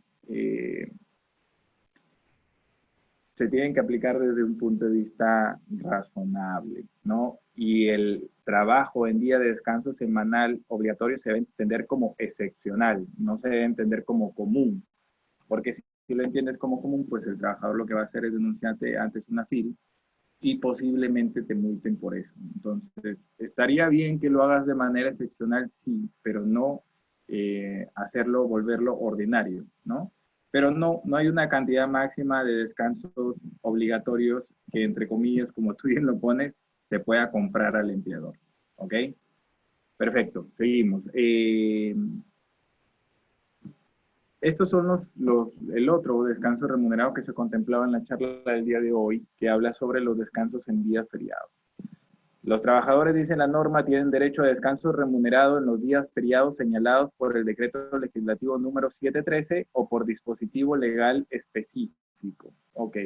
se tienen que aplicar desde un punto de vista razonable, ¿no? Y el trabajo en día de descanso semanal obligatorio se debe entender como excepcional, no se debe entender como común, porque si lo entiendes como común, pues el trabajador lo que va a hacer es denunciarte antes una FIL y posiblemente te multen por eso. Entonces, estaría bien que lo hagas de manera excepcional, sí, pero no hacerlo, volverlo ordinario, ¿no? Pero no hay una cantidad máxima de descansos obligatorios que, entre comillas, como tú bien lo pones, se pueda comprar al empleador. ¿Ok? Perfecto, seguimos. Estos son el otro descanso remunerado que se contemplaba en la charla del día de hoy, que habla sobre los descansos en días feriados. Los trabajadores, dice la norma, tienen derecho a descanso remunerado en los días feriados señalados por el decreto legislativo número 713 o por dispositivo legal específico. Ok.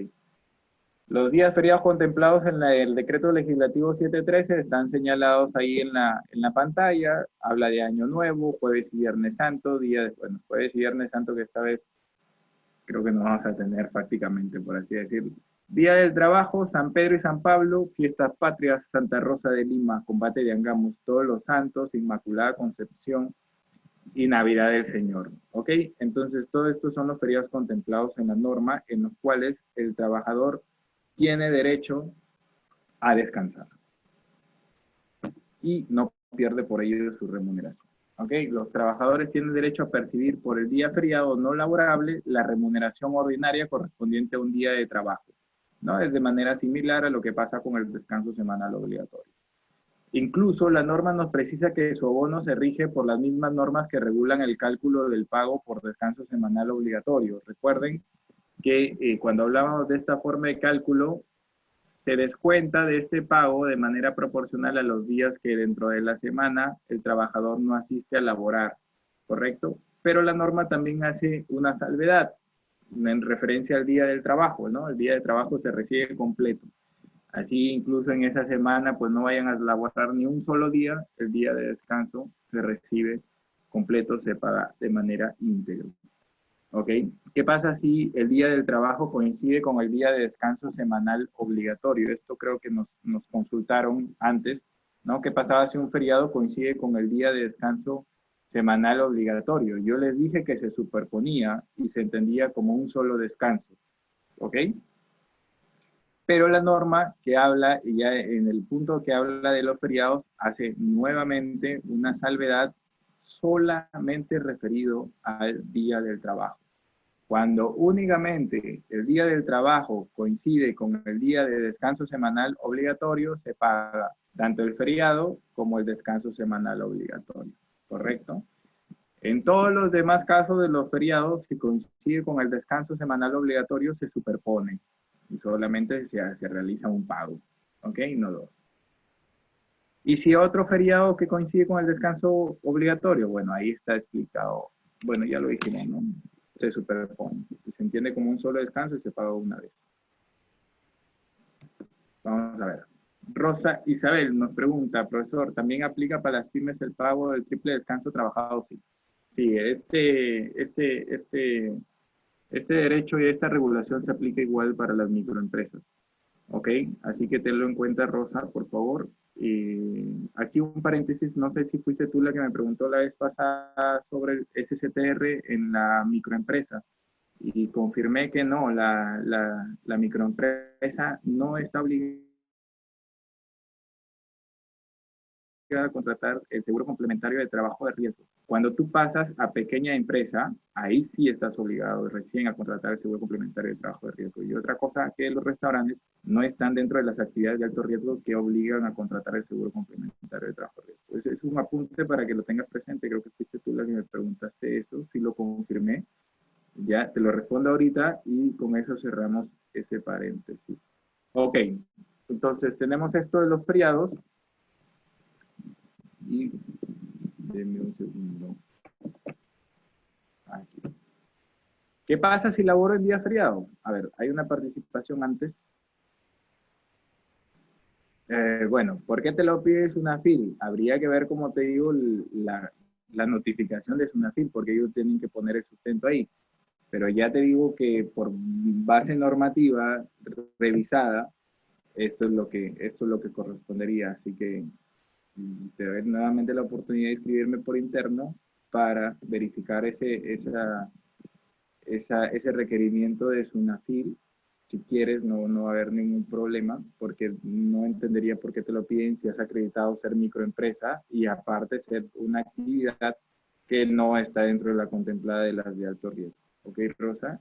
Los días feriados contemplados en el decreto legislativo 713 están señalados ahí en la pantalla. Habla de Año Nuevo, Jueves y Viernes Santo, bueno, Jueves y Viernes Santo que esta vez creo que no vamos a tener prácticamente, por así decirlo. Día del Trabajo, San Pedro y San Pablo, Fiestas Patrias, Santa Rosa de Lima, Combate de Angamos, Todos los Santos, Inmaculada Concepción y Navidad del Señor. ¿Ok? Entonces, todos estos son los feriados contemplados en la norma en los cuales el trabajador tiene derecho a descansar y no pierde por ello su remuneración. ¿Ok? Los trabajadores tienen derecho a percibir por el día feriado no laborable la remuneración ordinaria correspondiente a un día de trabajo, ¿no? Es de manera similar a lo que pasa con el descanso semanal obligatorio. Incluso la norma nos precisa que su abono se rige por las mismas normas que regulan el cálculo del pago por descanso semanal obligatorio. Recuerden que cuando hablábamos de esta forma de cálculo, se descuenta de este pago de manera proporcional a los días que dentro de la semana el trabajador no asiste a laborar, ¿correcto? Pero la norma también hace una salvedad en referencia al día del trabajo, ¿no? El día de trabajo se recibe completo. Así incluso en esa semana pues no vayan a laborar ni un solo día, el día de descanso se recibe completo, se paga de manera íntegra. ¿Ok? ¿Qué pasa si el día del trabajo coincide con el día de descanso semanal obligatorio? Esto creo que nos consultaron antes, ¿no? ¿Qué pasaba si un feriado coincide con el día de descanso semanal obligatorio? Yo les dije que se superponía y se entendía como un solo descanso, ¿ok? Pero la norma que habla, y ya en el punto que habla de los feriados, hace nuevamente una salvedad solamente referido al día del trabajo. Cuando únicamente el día del trabajo coincide con el día de descanso semanal obligatorio, se paga tanto el feriado como el descanso semanal obligatorio, ¿correcto? En todos los demás casos de los feriados, si coincide con el descanso semanal obligatorio, se superpone y solamente se realiza un pago, ¿ok? No dos. Y si otro feriado que coincide con el descanso obligatorio, bueno, ahí está explicado. Bueno, ya lo dijimos, ¿no? Se superpone. Se entiende como un solo descanso y se paga una vez. Vamos a ver. Rosa Isabel nos pregunta, profesor, ¿también aplica para las pymes el pago del triple descanso trabajado? Sí. Sí, este derecho y esta regulación se aplica igual para las microempresas. ¿Ok? Así que tenlo en cuenta, Rosa, por favor. Aquí un paréntesis, no sé si fuiste tú la que me preguntó la vez pasada sobre el SCTR en la microempresa y confirmé que no, la microempresa no está obligada a contratar el seguro complementario de trabajo de riesgo. Cuando tú pasas a pequeña empresa, ahí sí estás obligado recién a contratar el seguro complementario de trabajo de riesgo. Y otra cosa que los restaurantes no están dentro de las actividades de alto riesgo que obligan a contratar el seguro complementario de trabajo de riesgo. Pues es un apunte para que lo tengas presente. Creo que fuiste tú la que me preguntaste eso, sí lo confirmé. Ya te lo respondo ahorita y con eso cerramos ese paréntesis. Ok, Entonces, tenemos esto de los feriados. Y denme un segundo. Aquí. ¿Qué pasa si laboro el día feriado? A ver, hay una participación antes. Bueno, ¿por qué te lo pides Sunafil? Habría que ver, como te digo, la notificación de Sunafil, porque ellos tienen que poner el sustento ahí. Pero ya te digo que por base normativa revisada, esto es lo que correspondería. Así que te doy nuevamente la oportunidad de escribirme por interno para verificar ese requerimiento de Sunafil. Si quieres, no va a haber ningún problema, porque no entendería por qué te lo piden si has acreditado ser microempresa y aparte ser una actividad que no está dentro de la contemplada de las de alto riesgo. ¿Ok, Rosa?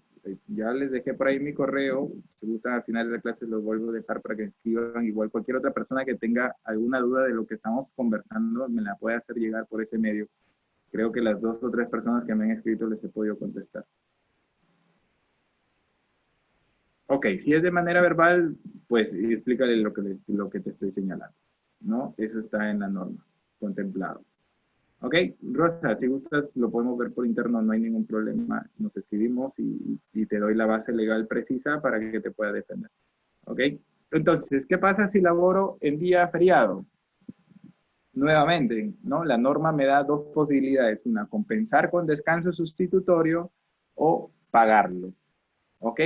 Ya les dejé por ahí mi correo. Si gustan, al final de la clase los vuelvo a dejar para que escriban. Igual cualquier otra persona que tenga alguna duda de lo que estamos conversando, me la puede hacer llegar por ese medio. Creo que las 2 o 3 personas que me han escrito les he podido contestar. Ok, si es de manera verbal, pues explícale lo que te estoy señalando, ¿no? Eso está en la norma, contemplado. Ok, Rosa, si gustas, lo podemos ver por interno, no hay ningún problema. Nos escribimos y te doy la base legal precisa para que te pueda defender. Ok, entonces, ¿qué pasa si laboro en día feriado? Nuevamente, ¿no? La norma me da dos posibilidades, una, compensar con descanso sustitutorio o pagarlo. ¿Ok?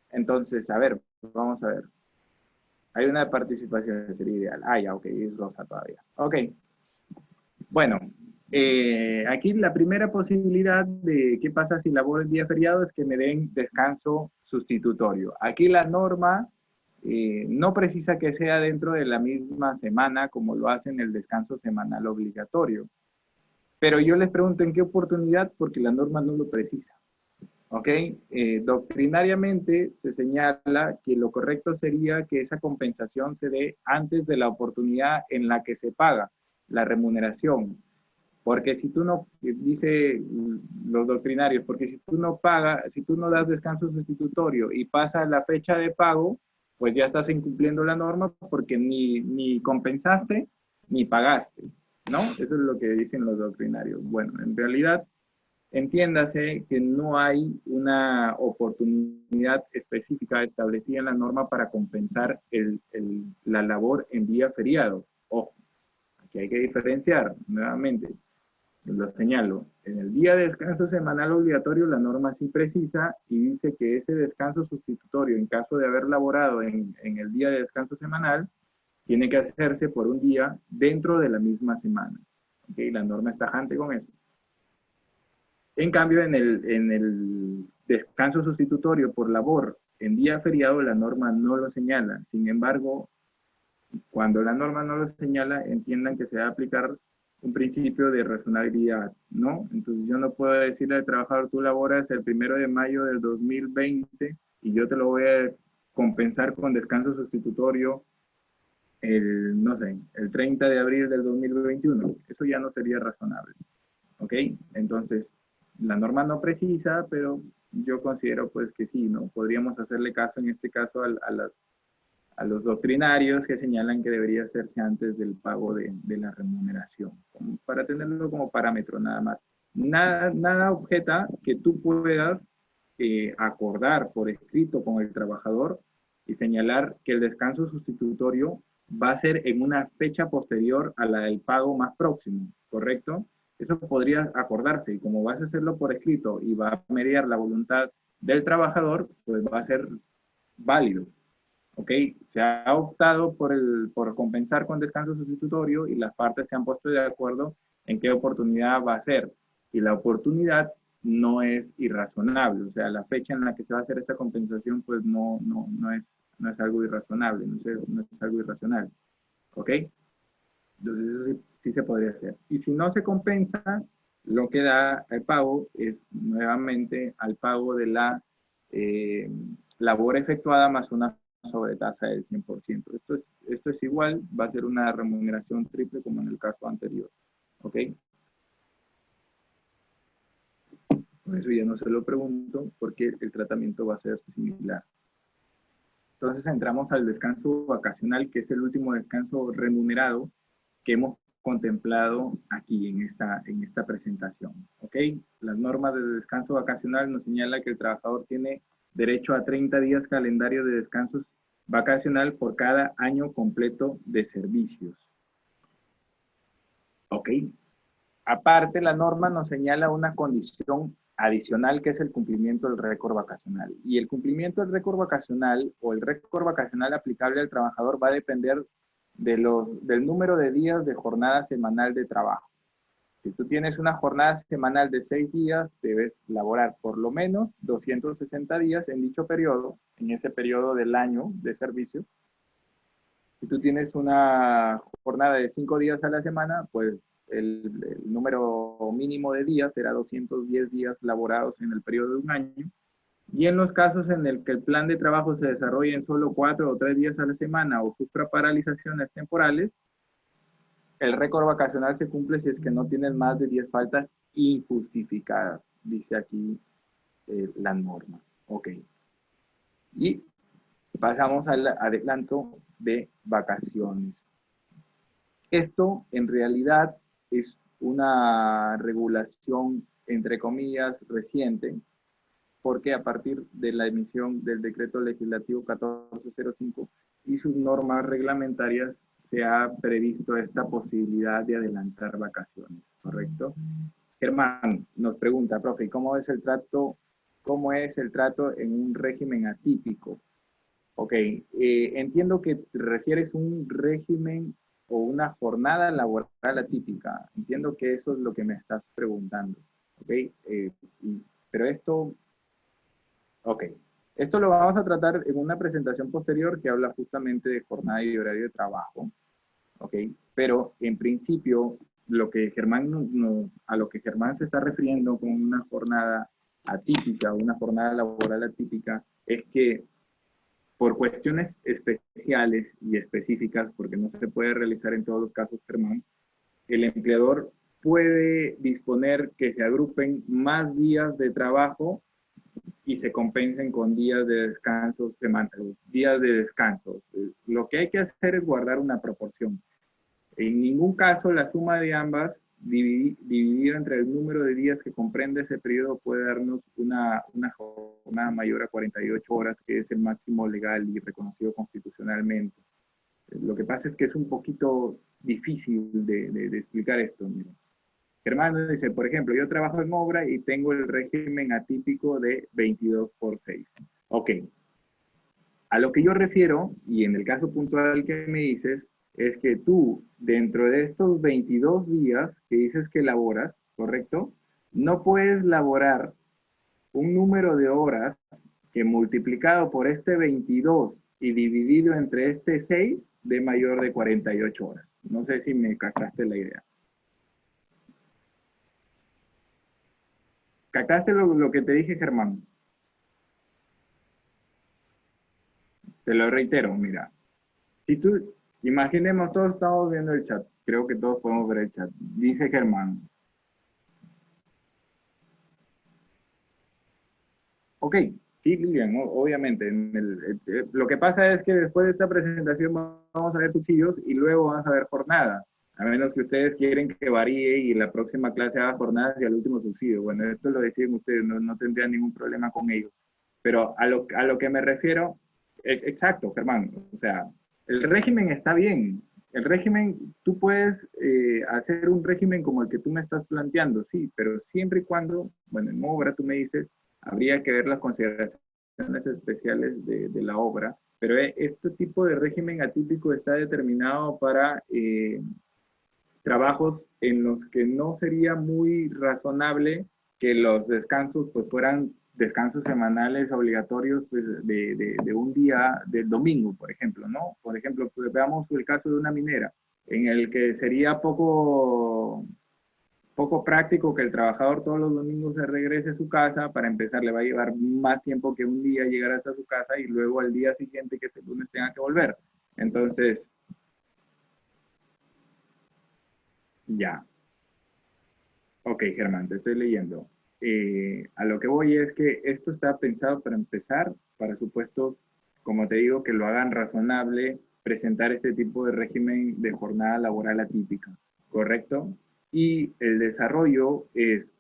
Entonces, a ver, vamos a ver. Hay una participación, sería ideal. Ah, ya, ok, es Rosa todavía. Ok, bueno, aquí la primera posibilidad de qué pasa si laboro el día feriado es que me den descanso sustitutorio. Aquí la norma no precisa que sea dentro de la misma semana como lo hacen el descanso semanal obligatorio. Pero yo les pregunto en qué oportunidad porque la norma no lo precisa. ¿Ok? Doctrinariamente se señala que lo correcto sería que esa compensación se dé antes de la oportunidad en la que se paga la remuneración. Porque si tú no, dice los doctrinarios, porque si tú no pagas, si tú no das descanso sustitutorio y pasa la fecha de pago, pues ya estás incumpliendo la norma porque ni compensaste ni pagaste, ¿no? Eso es lo que dicen los doctrinarios. Bueno, en realidad entiéndase que no hay una oportunidad específica establecida en la norma para compensar la labor en día feriado. Ojo, aquí hay que diferenciar nuevamente, lo señalo, en el día de descanso semanal obligatorio la norma sí precisa y dice que ese descanso sustitutorio en caso de haber laborado en el día de descanso semanal tiene que hacerse por un día dentro de la misma semana. ¿Okay? La norma es tajante con eso. En cambio, en el descanso sustitutorio por labor en día feriado, la norma no lo señala. Sin embargo, cuando la norma no lo señala, entiendan que se va a aplicar un principio de razonabilidad, ¿no? Entonces yo no puedo decirle al trabajador, tú laboras el 1 de mayo del 2020 y yo te lo voy a compensar con descanso sustitutorio no sé, el 30 de abril del 2021. Eso ya no sería razonable. ¿Ok? Entonces, la norma no precisa, pero yo considero pues que sí, ¿no? Podríamos hacerle caso en este caso a los doctrinarios que señalan que debería hacerse antes del pago de la remuneración, para tenerlo como parámetro nada más. Nada objeta que tú puedas acordar por escrito con el trabajador y señalar que el descanso sustitutorio va a ser en una fecha posterior a la del pago más próximo, ¿correcto? Eso podría acordarse y como vas a hacerlo por escrito y va a mediar la voluntad del trabajador, pues va a ser válido. ¿Ok? Se ha optado por compensar con descanso sustitutorio y las partes se han puesto de acuerdo en qué oportunidad va a ser. Y la oportunidad no es irrazonable, o sea, la fecha en la que se va a hacer esta compensación pues no es algo irrazonable, no es algo irracional. ¿Ok? Entonces eso sí, sí se podría hacer. Y si no se compensa, lo que da el pago es nuevamente al pago de la eh, labor efectuada más una sobretasa del 100%. Esto es igual, va a ser una remuneración triple como en el caso anterior. ¿Ok? Por eso ya no se lo pregunto, porque el tratamiento va a ser similar. Entonces entramos al descanso vacacional, que es el último descanso remunerado que hemos contemplado aquí en esta presentación. ¿Ok? Las normas de descanso vacacional nos señalan que el trabajador tiene derecho a 30 días calendario de descansos vacacional por cada año completo de servicios. ¿Ok? Aparte, la norma nos señala una condición adicional que es el cumplimiento del récord vacacional. Y el cumplimiento del récord vacacional o el récord vacacional aplicable al trabajador va a depender del número de días de jornada semanal de trabajo. Si tú tienes una jornada semanal de 6 días, debes laborar por lo menos 260 días en dicho periodo, en ese periodo del año de servicio. Si tú tienes una jornada de 5 días a la semana, pues el número mínimo de días será 210 días laborados en el periodo de un año. Y en los casos en el que el plan de trabajo se desarrolle en solo 4 o 3 días a la semana o sufra paralizaciones temporales, el récord vacacional se cumple si es que no tienes más de 10 faltas injustificadas, dice aquí la norma. Ok. Y pasamos al adelanto de vacaciones. Esto en realidad es una regulación, entre comillas, reciente, porque a partir de la emisión del decreto legislativo 1405 y sus normas reglamentarias se ha previsto esta posibilidad de adelantar vacaciones, ¿correcto? Germán nos pregunta, profe, cómo es el trato en un régimen atípico? Ok, entiendo que te refieres a un régimen o una jornada laboral atípica. Entiendo que eso es lo que me estás preguntando. Ok, pero ok, esto lo vamos a tratar en una presentación posterior que habla justamente de jornada y horario de trabajo. Ok, pero en principio lo que a lo que Germán se está refiriendo con una jornada atípica, una jornada laboral atípica, es que por cuestiones especiales y específicas, porque no se puede realizar en todos los casos, Germán, el empleador puede disponer que se agrupen más días de trabajo y se compensen con días de descanso semanales, días de descanso. Lo que hay que hacer es guardar una proporción. En ningún caso la suma de ambas dividida entre el número de días que comprende ese periodo puede darnos una jornada mayor a 48 horas, que es el máximo legal y reconocido constitucionalmente. Lo que pasa es que es un poquito difícil de explicar esto. Mira. Germán dice, por ejemplo, yo trabajo en obra y tengo el régimen atípico de 22 por 6. Ok, a lo que yo refiero, y en el caso puntual que me dices, es que tú, dentro de estos 22 días que dices que laboras, ¿correcto? No puedes laborar un número de horas que multiplicado por este 22 y dividido entre este 6 de mayor de 48 horas. No sé si me captaste la idea. ¿Captaste lo que te dije, Germán? Te lo reitero, mira. Si tú, imaginemos, todos estamos viendo el chat. Creo que todos podemos ver el chat. Dice Germán. Ok, sí, Lilian, obviamente. Lo que pasa es que después de esta presentación vamos a ver cuchillos y luego vamos a ver jornada. A menos que ustedes quieren que varíe y la próxima clase haga jornadas y al último subsidio. Bueno, esto lo deciden ustedes, no tendrían ningún problema con ello. Pero a lo que me refiero, exacto, Germán. O sea, el régimen está bien. El régimen, tú puedes hacer un régimen como el que tú me estás planteando, sí, pero siempre y cuando, bueno, en obra tú me dices, habría que ver las consideraciones especiales de la obra, pero este tipo de régimen atípico está determinado para trabajos en los que no sería muy razonable que los descansos pues fueran descansos semanales obligatorios pues, de un día del domingo, por ejemplo, ¿no? Por ejemplo, pues, veamos el caso de una minera, en el que sería poco práctico que el trabajador todos los domingos se regrese a su casa. Para empezar, le va a llevar más tiempo que un día llegar hasta su casa y luego al día siguiente, que es el lunes, tenga que volver. Entonces, ya. Ok, Germán, te estoy leyendo. A lo que voy es que esto está pensado para empezar para supuestos como te digo, que lo hagan razonable presentar este tipo de régimen de jornada laboral atípica, ¿correcto? Y el desarrollo es,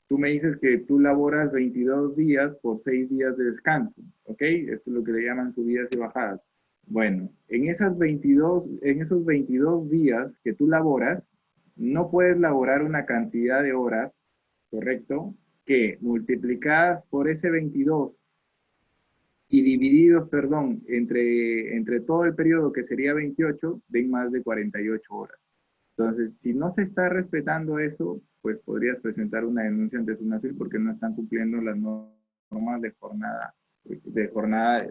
tú me dices que tú laboras 22 días por 6 días de descanso, ¿ok? Esto es lo que le llaman subidas y bajadas. Bueno, en esos 22 días que tú laboras, no puedes laborar una cantidad de horas, ¿correcto? Que multiplicadas por ese 22 y divididos, perdón, entre todo el periodo que sería 28, den más de 48 horas. Entonces, si no se está respetando eso, pues podrías presentar una denuncia ante SUNAFIL porque no están cumpliendo las normas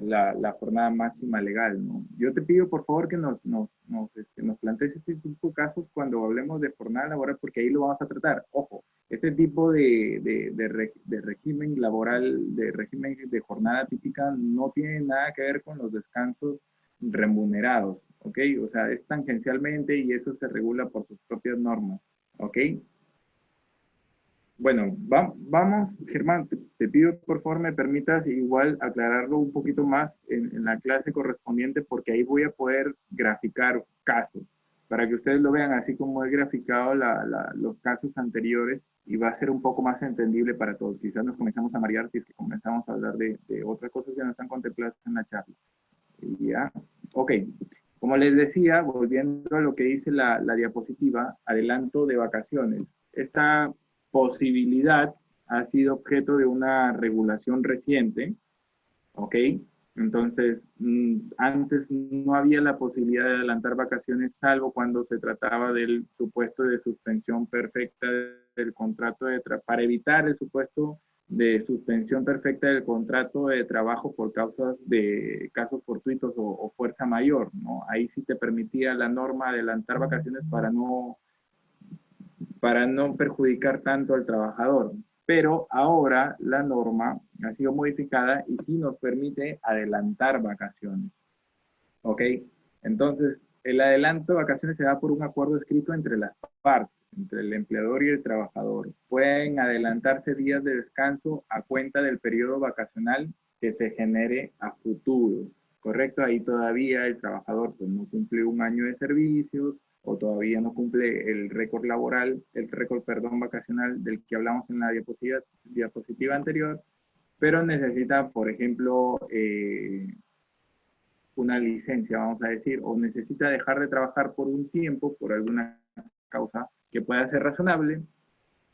la jornada máxima legal, ¿no? Yo te pido, por favor, que nos plantees este tipo de casos cuando hablemos de jornada laboral, porque ahí lo vamos a tratar. Ojo, este tipo de régimen laboral, de régimen de jornada típica, no tiene nada que ver con los descansos remunerados, ¿ok? O sea, es tangencialmente y eso se regula por sus propias normas, ¿ok? Bueno, vamos, Germán, te pido por favor me permitas igual aclararlo un poquito más en la clase correspondiente porque ahí voy a poder graficar casos para que ustedes lo vean así como he graficado los casos anteriores y va a ser un poco más entendible para todos. Quizás nos comenzamos a marear si es que comenzamos a hablar de otras cosas que no están contempladas en la charla. Ya, ok. Como les decía, volviendo a lo que dice la diapositiva, adelanto de vacaciones. Esta posibilidad ha sido objeto de una regulación reciente, ¿ok? Entonces, antes no había la posibilidad de adelantar vacaciones, salvo cuando se trataba del supuesto de suspensión perfecta del contrato para evitar el supuesto de suspensión perfecta del contrato de trabajo por causas de casos fortuitos o fuerza mayor, ¿no? Ahí sí te permitía la norma adelantar vacaciones para no perjudicar tanto al trabajador. Pero ahora la norma ha sido modificada y sí nos permite adelantar vacaciones. ¿Ok? Entonces, el adelanto de vacaciones se da por un acuerdo escrito entre las partes, entre el empleador y el trabajador. Pueden adelantarse días de descanso a cuenta del periodo vacacional que se genere a futuro. ¿Correcto? Ahí todavía el trabajador pues, no cumple un año de servicios o todavía no cumple el récord laboral, el récord, perdón, vacacional del que hablamos en la diapositiva anterior, pero necesita, por ejemplo, una licencia, vamos a decir, o necesita dejar de trabajar por un tiempo, por alguna causa que pueda ser razonable,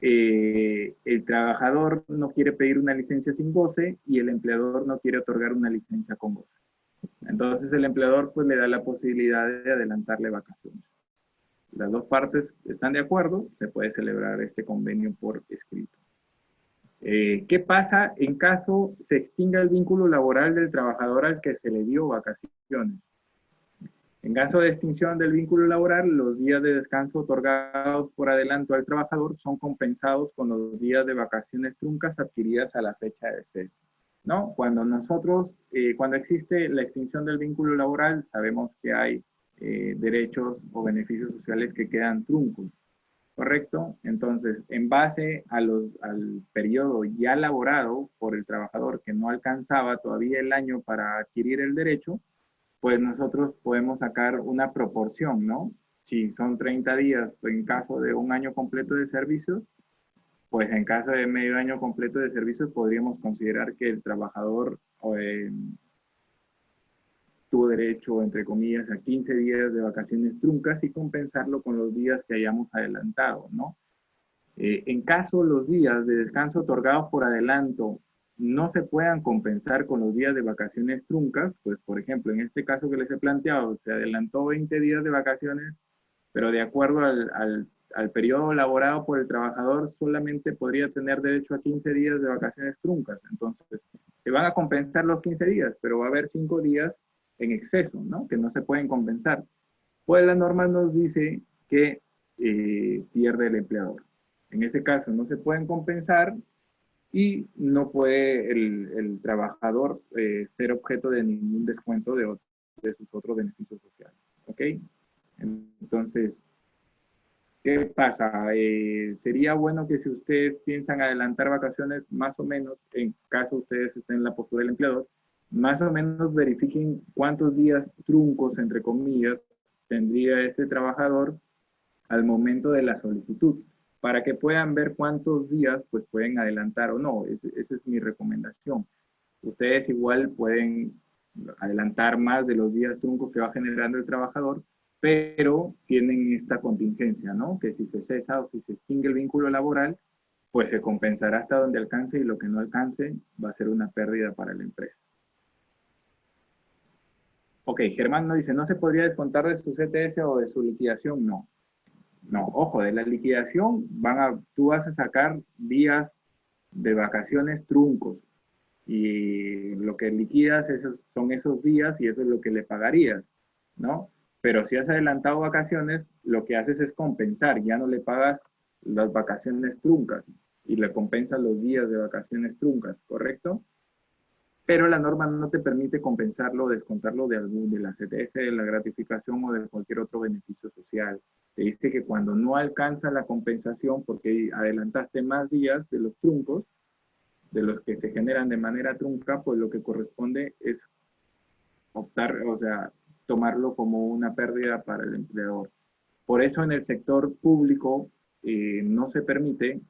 el trabajador no quiere pedir una licencia sin goce y el empleador no quiere otorgar una licencia con goce. Entonces el empleador pues le da la posibilidad de adelantarle vacaciones. Las dos partes están de acuerdo, se puede celebrar este convenio por escrito. ¿Qué pasa en caso se extinga el vínculo laboral del trabajador al que se le dio vacaciones? En caso de extinción del vínculo laboral, los días de descanso otorgados por adelanto al trabajador son compensados con los días de vacaciones truncas adquiridas a la fecha de cese, ¿no? Cuando existe la extinción del vínculo laboral, sabemos que hay derechos o beneficios sociales que quedan truncos, ¿correcto? Entonces, en base al periodo ya laborado por el trabajador que no alcanzaba todavía el año para adquirir el derecho, pues nosotros podemos sacar una proporción, ¿no? Si son 30 días en caso de un año completo de servicios, pues en caso de medio año completo de servicios podríamos considerar que el trabajador tuvo derecho, entre comillas, a 15 días de vacaciones truncas y compensarlo con los días que hayamos adelantado, ¿no? En caso los días de descanso otorgados por adelanto no se puedan compensar con los días de vacaciones truncas, pues por ejemplo, en este caso que les he planteado, se adelantó 20 días de vacaciones, pero de acuerdo al periodo laborado por el trabajador, solamente podría tener derecho a 15 días de vacaciones truncas. Entonces, se van a compensar los 15 días, pero va a haber 5 días en exceso, ¿no? Que no se pueden compensar. Pues la norma nos dice que pierde el empleador. En este caso no se pueden compensar y no puede el trabajador ser objeto de ningún descuento de sus otros beneficios sociales. ¿Ok? Entonces, ¿qué pasa? Sería bueno que si ustedes piensan adelantar vacaciones, más o menos, en caso ustedes estén en la postura del empleador, más o menos verifiquen cuántos días truncos, entre comillas, tendría este trabajador al momento de la solicitud, para que puedan ver cuántos días pues pueden adelantar o no. Esa es mi recomendación. Ustedes igual pueden adelantar más de los días truncos que va generando el trabajador, pero tienen esta contingencia, ¿no? Que si se cesa o si se extingue el vínculo laboral, pues se compensará hasta donde alcance y lo que no alcance va a ser una pérdida para la empresa. Ok, Germán nos dice, ¿no se podría descontar de su CTS o de su liquidación? No. No, ojo, de la liquidación tú vas a sacar días de vacaciones truncos y lo que liquidas son esos días y eso es lo que le pagarías, ¿no? Pero si has adelantado vacaciones, lo que haces es compensar, ya no le pagas las vacaciones truncas y le compensas los días de vacaciones truncas, ¿correcto? Pero la norma no te permite compensarlo o descontarlo de la CTS, de la gratificación o de cualquier otro beneficio social. Te dice que cuando no alcanza la compensación porque adelantaste más días de los truncos, de los que se generan de manera trunca, pues lo que corresponde es optar, o sea, tomarlo como una pérdida para el empleador. Por eso en el sector público no se permite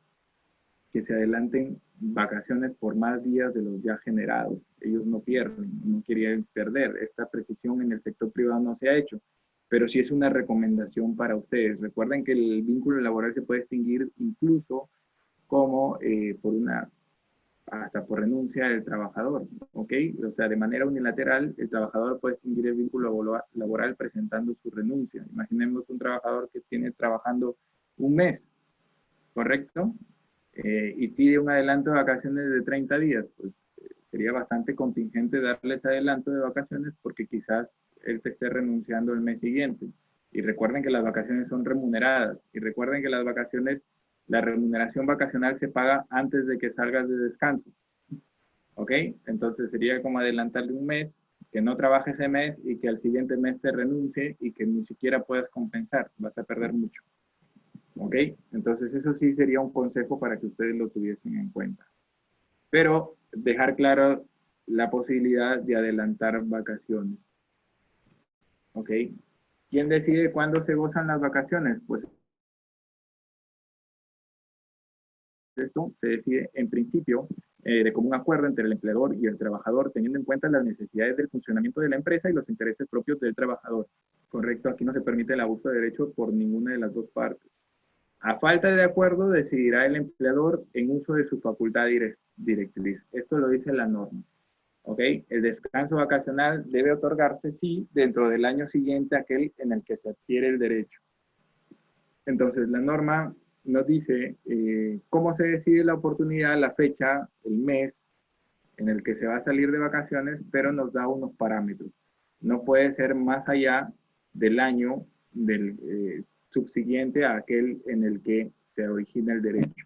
que se adelanten vacaciones por más días de los ya generados. Ellos no pierden, no querían perder. Esta precisión en el sector privado no se ha hecho, pero sí es una recomendación para ustedes. Recuerden que el vínculo laboral se puede extinguir incluso como hasta por renuncia del trabajador, ¿ok? O sea, de manera unilateral, el trabajador puede extinguir el vínculo laboral presentando su renuncia. Imaginemos un trabajador que tiene trabajando un mes, ¿correcto? Y pide un adelanto de vacaciones de 30 días, pues sería bastante contingente darle ese adelanto de vacaciones porque quizás él te esté renunciando el mes siguiente. Y recuerden que las vacaciones son remuneradas. Y recuerden que las vacaciones, la remuneración vacacional se paga antes de que salgas de descanso. ¿Ok? Entonces sería como adelantarle un mes, que no trabaje ese mes y que al siguiente mes te renuncie y que ni siquiera puedas compensar. Vas a perder mucho. ¿Ok? Entonces eso sí sería un consejo para que ustedes lo tuviesen en cuenta. Pero dejar claro la posibilidad de adelantar vacaciones. ¿Ok? ¿Quién decide cuándo se gozan las vacaciones? Pues esto se decide en principio de común acuerdo entre el empleador y el trabajador, teniendo en cuenta las necesidades del funcionamiento de la empresa y los intereses propios del trabajador. Correcto, aquí no se permite el abuso de derecho por ninguna de las dos partes. A falta de acuerdo, decidirá el empleador en uso de su facultad directriz. Esto lo dice la norma. ¿Ok? El descanso vacacional debe otorgarse, sí, dentro del año siguiente a aquel en el que se adquiere el derecho. Entonces, la norma nos dice cómo se decide la oportunidad, la fecha, el mes en el que se va a salir de vacaciones, pero nos da unos parámetros. No puede ser más allá del año subsiguiente a aquel en el que se origina el derecho.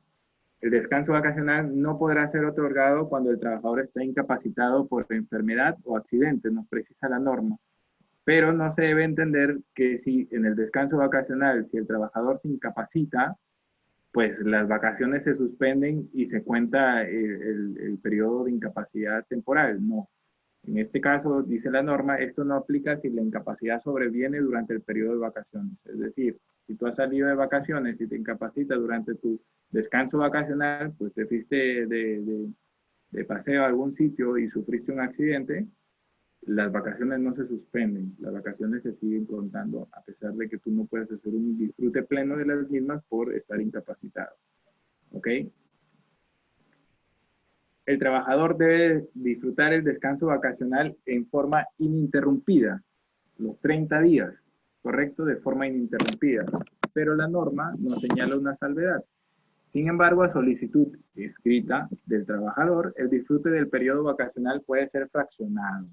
El descanso vacacional no podrá ser otorgado cuando el trabajador está incapacitado por enfermedad o accidente, nos precisa la norma. Pero no se debe entender que si en el descanso vacacional, si el trabajador se incapacita, pues las vacaciones se suspenden y se cuenta el periodo de incapacidad temporal. No. En este caso, dice la norma, esto no aplica si la incapacidad sobreviene durante el periodo de vacaciones. Es decir, si tú has salido de vacaciones y te incapacitas durante tu descanso vacacional, pues te fuiste de paseo a algún sitio y sufriste un accidente, las vacaciones no se suspenden, las vacaciones se siguen contando a pesar de que tú no puedes hacer un disfrute pleno de las mismas por estar incapacitado. ¿Ok? El trabajador debe disfrutar el descanso vacacional en forma ininterrumpida, los 30 días, ¿correcto? De forma ininterrumpida. Pero la norma nos señala una salvedad. Sin embargo, a solicitud escrita del trabajador, el disfrute del periodo vacacional puede ser fraccionado.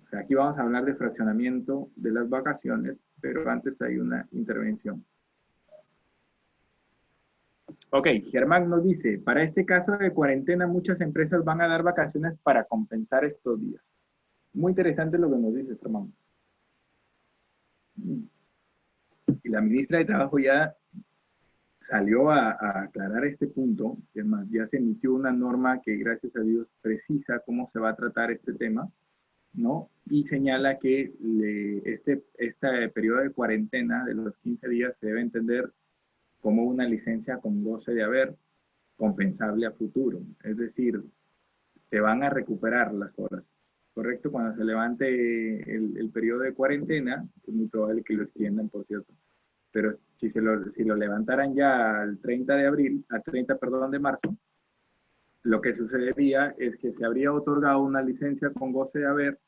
O sea, aquí vamos a hablar de fraccionamiento de las vacaciones, pero antes hay una intervención. Ok, Germán nos dice, para este caso de cuarentena muchas empresas van a dar vacaciones para compensar estos días. Muy interesante lo que nos dice Germán. Y la ministra de Trabajo ya salió a aclarar este punto, es más, ya se emitió una norma que gracias a Dios precisa cómo se va a tratar este tema, ¿no? Y señala que este periodo de cuarentena de los 15 días se debe entender como una licencia con goce de haber compensable a futuro. Es decir, se van a recuperar las horas, ¿correcto? Cuando se levante el periodo de cuarentena, es muy probable que lo extiendan, por cierto, pero si lo levantaran ya al 30 de abril, al 30, perdón, de marzo, lo que sucedería es que se habría otorgado una licencia con goce de haber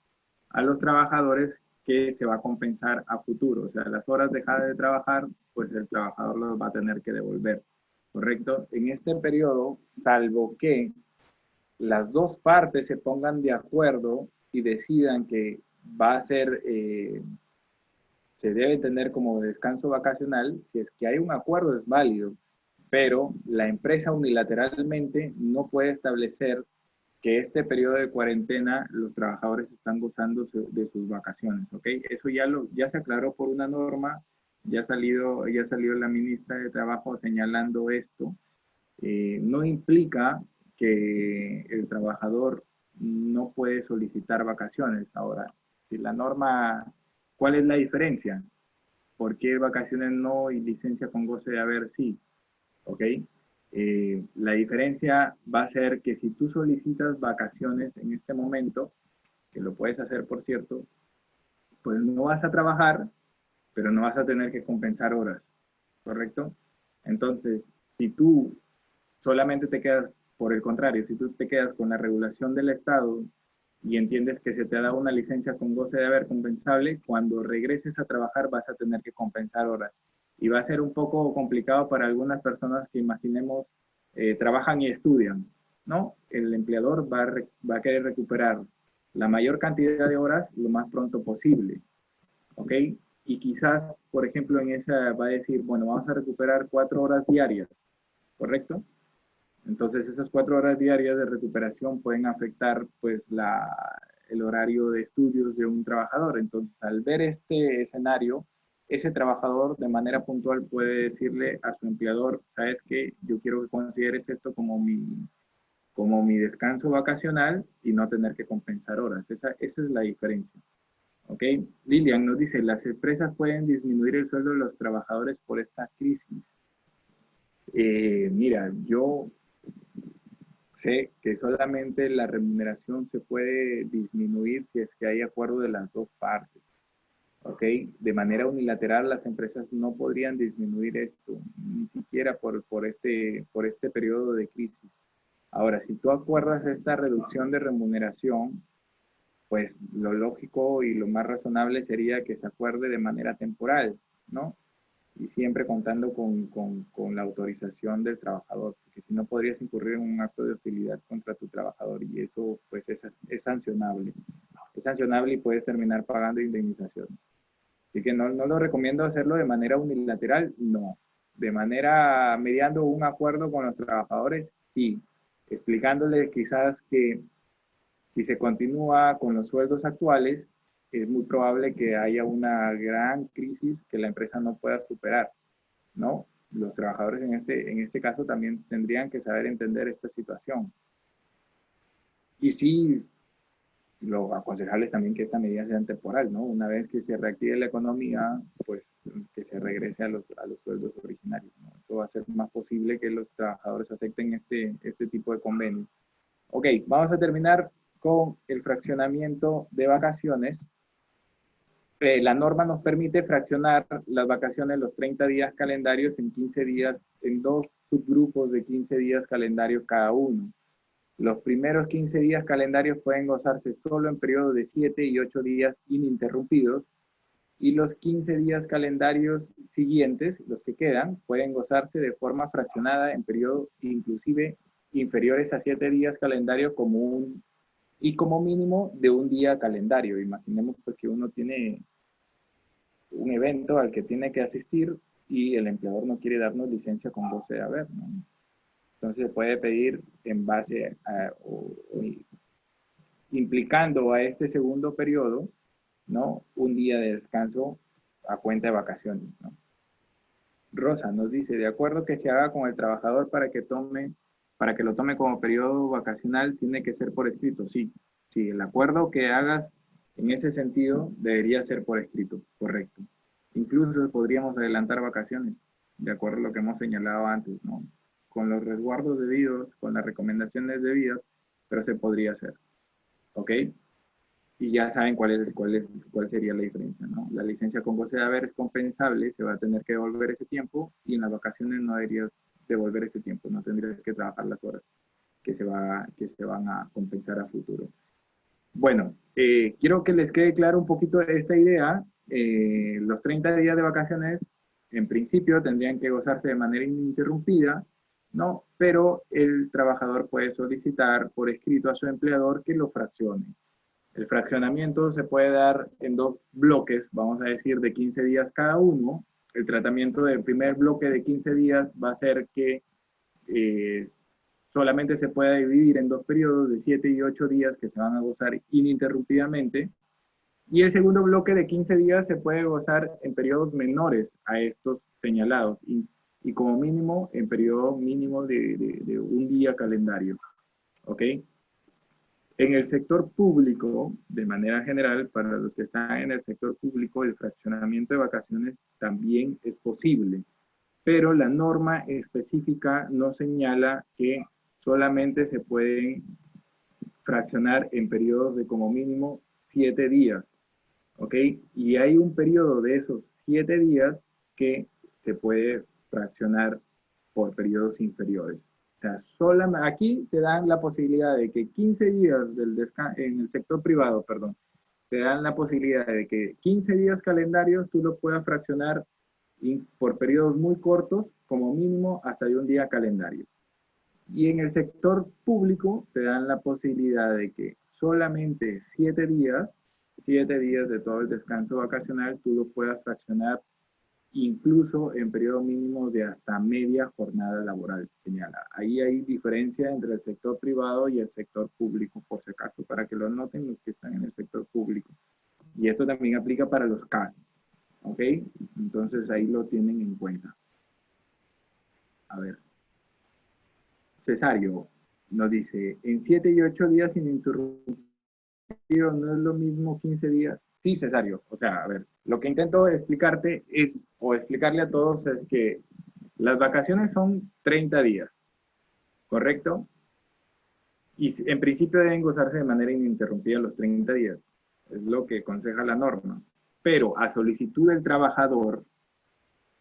a los trabajadores que se va a compensar a futuro. O sea, las horas dejadas de trabajar, pues el trabajador los va a tener que devolver, ¿correcto? En este periodo, salvo que las dos partes se pongan de acuerdo y decidan que va a ser, se debe tener como descanso vacacional, si es que hay un acuerdo es válido, pero la empresa unilateralmente no puede establecer que este periodo de cuarentena los trabajadores están gozando de sus vacaciones, ¿ok? Eso ya se aclaró por una norma, ya salió la ministra de Trabajo señalando esto. No implica que el trabajador no puede solicitar vacaciones. Ahora, si la norma, ¿cuál es la diferencia? ¿Por qué vacaciones no y licencia con goce de haber sí? ¿Ok? La diferencia va a ser que si tú solicitas vacaciones en este momento, que lo puedes hacer por cierto, pues no vas a trabajar, pero no vas a tener que compensar horas, ¿correcto? Entonces, si tú solamente te quedas, por el contrario, si tú te quedas con la regulación del Estado y entiendes que se te ha dado una licencia con goce de haber compensable, cuando regreses a trabajar vas a tener que compensar horas. Y va a ser un poco complicado para algunas personas que imaginemos trabajan y estudian, ¿no? El empleador va a querer recuperar la mayor cantidad de horas lo más pronto posible, ¿ok? Y quizás, por ejemplo, en esa va a decir, bueno, vamos a recuperar 4 horas diarias, ¿correcto? Entonces, esas 4 horas diarias de recuperación pueden afectar pues el horario de estudios de un trabajador. Entonces, al ver este escenario, ese trabajador de manera puntual puede decirle a su empleador, sabes que yo quiero que consideres esto como mi descanso vacacional y no tener que compensar horas. Esa es la diferencia. ¿Ok? Lilian nos dice, las empresas pueden disminuir el sueldo de los trabajadores por esta crisis. Mira, yo sé que solamente la remuneración se puede disminuir si es que hay acuerdo de las dos partes. ¿Ok? De manera unilateral las empresas no podrían disminuir esto, ni siquiera por este periodo de crisis. Ahora, si tú acuerdas esta reducción de remuneración, pues lo lógico y lo más razonable sería que se acuerde de manera temporal, ¿no? Y siempre contando con la autorización del trabajador, porque si no podrías incurrir en un acto de hostilidad contra tu trabajador y eso pues es sancionable. Es sancionable y puedes terminar pagando indemnización. Así que no lo recomiendo hacerlo de manera unilateral, no. De manera mediando un acuerdo con los trabajadores, sí. Explicándoles quizás que si se continúa con los sueldos actuales, es muy probable que haya una gran crisis que la empresa no pueda superar, ¿no? Los trabajadores en este caso también tendrían que saber entender esta situación. Y sí, lo aconsejable es también que esta medida sea temporal, ¿no? Una vez que se reactive la economía, pues que se regrese a los sueldos originarios, ¿no? Esto va a ser más posible que los trabajadores acepten este tipo de convenios. Ok, vamos a terminar con el fraccionamiento de vacaciones. La norma nos permite fraccionar las vacaciones, los 30 días calendarios, en 15 días, en dos subgrupos de 15 días calendarios cada uno. Los primeros 15 días calendarios pueden gozarse solo en periodos de 7 y 8 días ininterrumpidos, y los 15 días calendarios siguientes, los que quedan, pueden gozarse de forma fraccionada en periodos inclusive inferiores a 7 días calendario y como mínimo de un día calendario. Imaginemos pues, que uno tiene un evento al que tiene que asistir y el empleador no quiere darnos licencia con goce de haber, ¿no? Entonces se puede pedir en base o implicando a este segundo periodo, ¿no? Un día de descanso a cuenta de vacaciones, ¿no? Rosa nos dice, de acuerdo que se haga con el trabajador para que lo tome como periodo vacacional, tiene que ser por escrito, sí. Sí, el acuerdo que hagas En ese sentido, debería ser por escrito, correcto. Incluso podríamos adelantar vacaciones, de acuerdo a lo que hemos señalado antes, ¿no? Con los resguardos debidos, con las recomendaciones debidas, pero se podría hacer, ¿ok? Y ya saben cuál sería la diferencia, ¿no? La licencia con goce de haber es compensable, se va a tener que devolver ese tiempo, y en las vacaciones no deberías devolver ese tiempo, no tendrías que trabajar las horas que se van a compensar a futuro. Bueno, quiero que les quede claro un poquito esta idea. Los 30 días de vacaciones, en principio, tendrían que gozarse de manera ininterrumpida, ¿no? Pero el trabajador puede solicitar por escrito a su empleador que lo fraccione. El fraccionamiento se puede dar en dos bloques, vamos a decir, de 15 días cada uno. El tratamiento del primer bloque de 15 días va a ser que eh, solamente se puede dividir en dos periodos de 7 y 8 días que se van a gozar ininterrumpidamente. Y el segundo bloque de 15 días se puede gozar en periodos menores a estos señalados y como mínimo en periodo mínimo de un día calendario. ¿Ok? En el sector público, de manera general, para los que están en el sector público, el fraccionamiento de vacaciones también es posible, pero la norma específica no señala que solamente se pueden fraccionar en periodos de como mínimo 7 días, ¿ok? Y hay un periodo de esos 7 días que se puede fraccionar por periodos inferiores. O sea, aquí te dan la posibilidad de que 15 días en el sector privado, perdón, te dan la posibilidad de que 15 días calendarios tú lo puedas fraccionar por periodos muy cortos, como mínimo hasta de un día calendario. Y en el sector público te dan la posibilidad de que solamente 7 días de todo el descanso vacacional, tú lo puedas fraccionar incluso en periodo mínimo de hasta media jornada laboral, señala. Ahí hay diferencia entre el sector privado y el sector público, por si acaso, para que lo noten los que están en el sector público. Y esto también aplica para los casos, ¿ok? Entonces ahí lo tienen en cuenta. A ver. Cesario nos dice, en 7 y 8 días ininterrumpido no es lo mismo 15 días. Sí, Cesario, o sea, a ver, lo que intento explicarte es, o explicarle a todos es que las vacaciones son 30 días, ¿correcto? Y en principio deben gozarse de manera ininterrumpida los 30 días, es lo que aconseja la norma. Pero a solicitud del trabajador,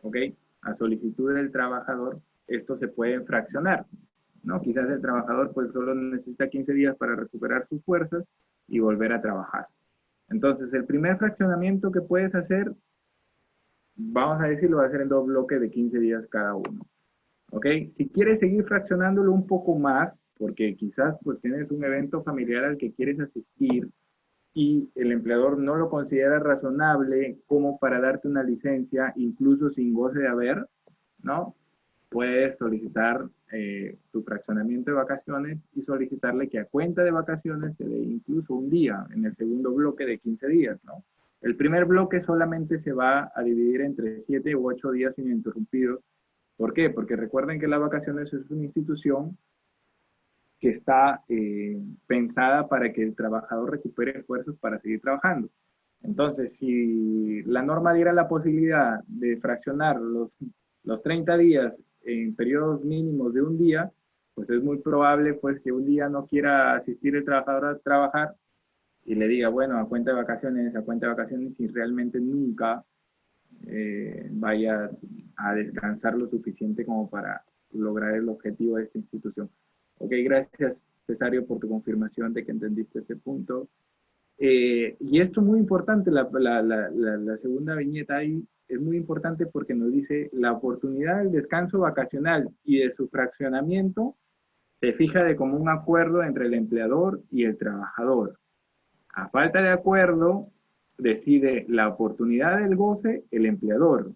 ¿ok? A solicitud del trabajador, esto se puede fraccionar, ¿no? Quizás el trabajador pues solo necesita 15 días para recuperar sus fuerzas y volver a trabajar. Entonces, el primer fraccionamiento que puedes hacer, vamos a decirlo, va a ser en dos bloques de 15 días cada uno. ¿Ok? Si quieres seguir fraccionándolo un poco más, porque quizás pues tienes un evento familiar al que quieres asistir y el empleador no lo considera razonable como para darte una licencia, incluso sin goce de haber, ¿no? Puedes solicitar tu fraccionamiento de vacaciones y solicitarle que a cuenta de vacaciones te dé incluso un día en el segundo bloque de 15 días, ¿no? El primer bloque solamente se va a dividir entre 7 u 8 días ininterrumpidos. ¿Por qué? Porque recuerden que las vacaciones es una institución que está pensada para que el trabajador recupere esfuerzos para seguir trabajando. Entonces, si la norma diera la posibilidad de fraccionar los 30 días en periodos mínimos de un día, pues es muy probable pues, que un día no quiera asistir el trabajador a trabajar y le diga, bueno, a cuenta de vacaciones, y realmente nunca vaya a descansar lo suficiente como para lograr el objetivo de esta institución. Ok, gracias Cesario por tu confirmación de que entendiste este punto. Y esto es muy importante, la segunda viñeta ahí es muy importante porque nos dice la oportunidad del descanso vacacional y de su fraccionamiento se fija de común acuerdo entre el empleador y el trabajador. A falta de acuerdo, decide la oportunidad del goce el empleador,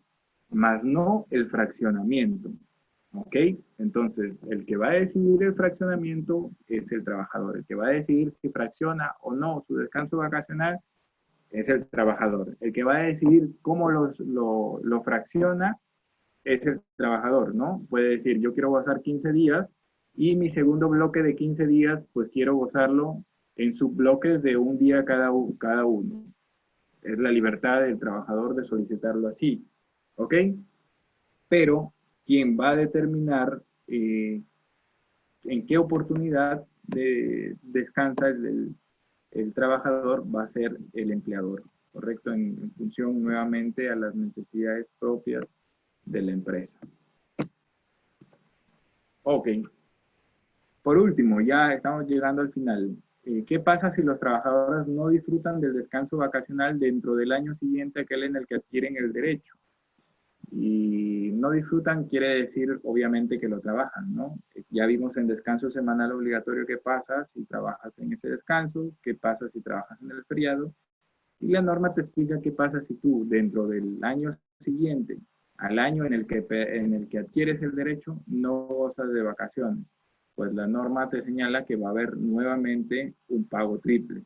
más no el fraccionamiento. ¿Ok? Entonces, el que va a decidir el fraccionamiento es el trabajador. El que va a decidir si fracciona o no su descanso vacacional es el trabajador. El que va a decidir cómo lo fracciona es el trabajador, ¿no? Puede decir, yo quiero gozar 15 días y mi segundo bloque de 15 días, pues quiero gozarlo en subbloques de un día cada uno. Es la libertad del trabajador de solicitarlo así, ¿ok? Pero quien va a determinar en qué oportunidad descansa el trabajador va a ser el empleador, ¿correcto? En función nuevamente a las necesidades propias de la empresa. Ok. Por último, ya estamos llegando al final. ¿Qué pasa si los trabajadores no disfrutan del descanso vacacional dentro del año siguiente aquel en el que adquieren el derecho? Y no disfrutan quiere decir, obviamente, que lo trabajan, ¿no? Ya vimos en descanso semanal obligatorio qué pasa si trabajas en ese descanso, qué pasa si trabajas en el feriado, y la norma te explica qué pasa si tú, dentro del año siguiente, al año en el que adquieres el derecho, no gozas de vacaciones. Pues la norma te señala que va a haber nuevamente un pago triple,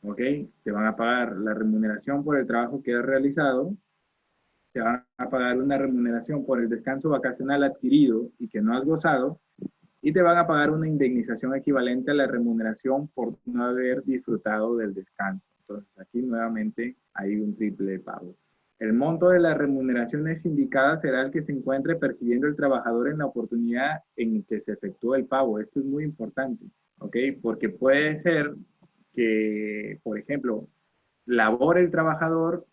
¿ok? Te van a pagar la remuneración por el trabajo que has realizado, te van a pagar una remuneración por el descanso vacacional adquirido y que no has gozado, y te van a pagar una indemnización equivalente a la remuneración por no haber disfrutado del descanso. Entonces, aquí nuevamente hay un triple pago. El monto de las remuneraciones indicadas será el que se encuentre percibiendo el trabajador en la oportunidad en que se efectúa el pago. Esto es muy importante, ¿ok? Porque puede ser que, por ejemplo, labore el trabajador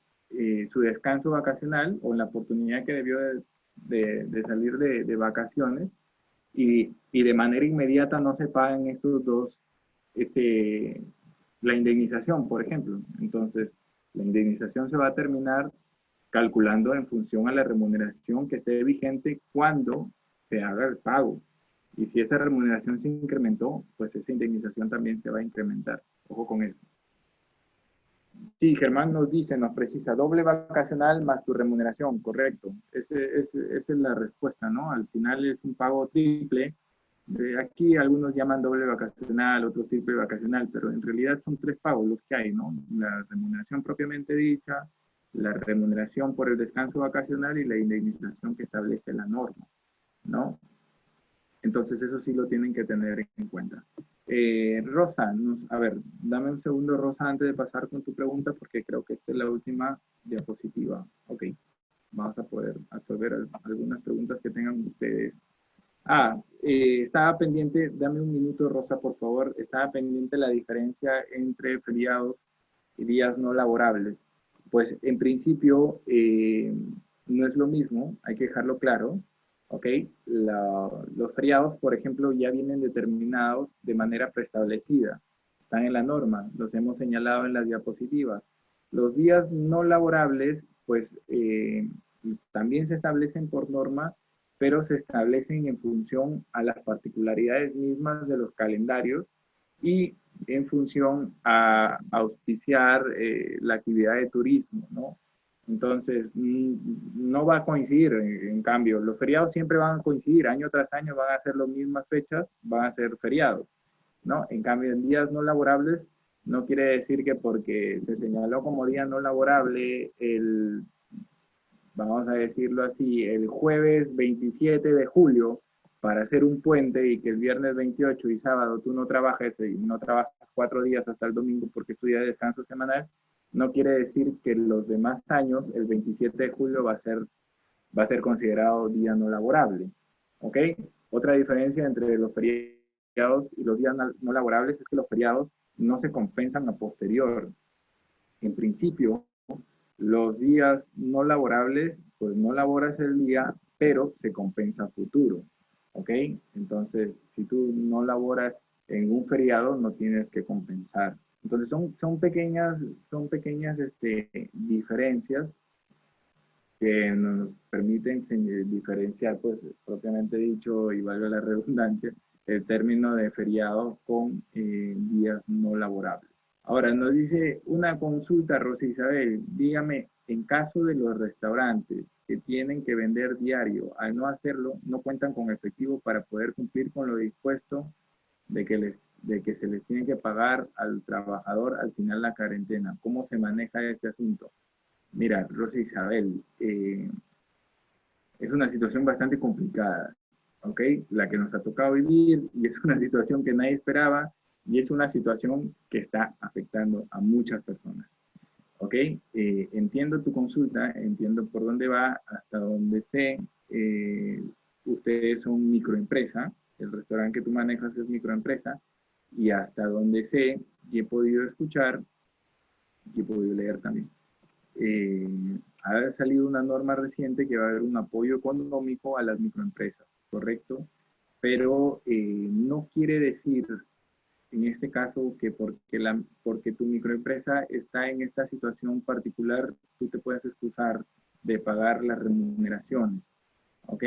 su descanso vacacional o en la oportunidad que debió de salir de vacaciones y de manera inmediata no se pagan estos dos, la indemnización, por ejemplo. Entonces, la indemnización se va a terminar calculando en función a la remuneración que esté vigente cuando se haga el pago. Y si esa remuneración se incrementó, pues esa indemnización también se va a incrementar. Ojo con eso. Sí, Germán nos dice, nos precisa, doble vacacional más tu remuneración, correcto. Esa es la respuesta, ¿no? Al final es un pago triple. Aquí algunos llaman doble vacacional, otros triple vacacional, pero en realidad son tres pagos los que hay, ¿no? La remuneración propiamente dicha, la remuneración por el descanso vacacional y la indemnización que establece la norma, ¿no? Entonces eso sí lo tienen que tener en cuenta. Rosa, a ver, dame un segundo, Rosa, antes de pasar con tu pregunta, porque creo que esta es la última diapositiva. Ok, vamos a poder absorber algunas preguntas que tengan ustedes. Estaba pendiente, dame un minuto, Rosa, por favor. Estaba pendiente la diferencia entre feriados y días no laborables. Pues en principio no es lo mismo, hay que dejarlo claro. ¿Ok? Los feriados, por ejemplo, ya vienen determinados de manera preestablecida. Están en la norma, los hemos señalado en las diapositivas. Los días no laborables, pues también se establecen por norma, pero se establecen en función a las particularidades mismas de los calendarios y en función a auspiciar la actividad de turismo, ¿no? Entonces, no va a coincidir, en cambio, los feriados siempre van a coincidir, año tras año van a ser las mismas fechas, van a ser feriados, ¿no? En cambio, en días no laborables, no quiere decir que porque se señaló como día no laborable vamos a decirlo así, el jueves 27 de julio para hacer un puente y que el viernes 28 y sábado tú no trabajes y no trabajas 4 días hasta el domingo porque es tu día de descanso semanal, no quiere decir que los demás años, el 27 de julio va a ser considerado día no laborable. ¿Ok? Otra diferencia entre los feriados y los días no laborables es que los feriados no se compensan a posterior. En principio, los días no laborables, pues no laboras el día, pero se compensa a futuro. ¿Ok? Entonces, si tú no laboras en un feriado, no tienes que compensar. Entonces, son pequeñas diferencias que nos permiten diferenciar, pues propiamente dicho, y valga la redundancia, el término de feriado con días no laborables. Ahora, nos dice una consulta, Rosa Isabel, dígame, en caso de los restaurantes que tienen que vender diario, al no hacerlo, no cuentan con efectivo para poder cumplir con lo dispuesto de que se les tiene que pagar al trabajador al final la cuarentena. ¿Cómo se maneja este asunto? Mira, Rosa Isabel, es una situación bastante complicada, ¿ok? La que nos ha tocado vivir y es una situación que nadie esperaba Y es una situación que está afectando a muchas personas. ¿Ok? Entiendo tu consulta, entiendo por dónde va, hasta donde sé. Ustedes son microempresa, el restaurante que tú manejas es microempresa, y hasta donde sé, y he podido escuchar, y he podido leer también, eh, ha salido una norma reciente que va a haber un apoyo económico a las microempresas, ¿correcto? Pero no quiere decir en este caso que porque tu microempresa está en esta situación particular, tú te puedes excusar de pagar la remuneración, ¿ok?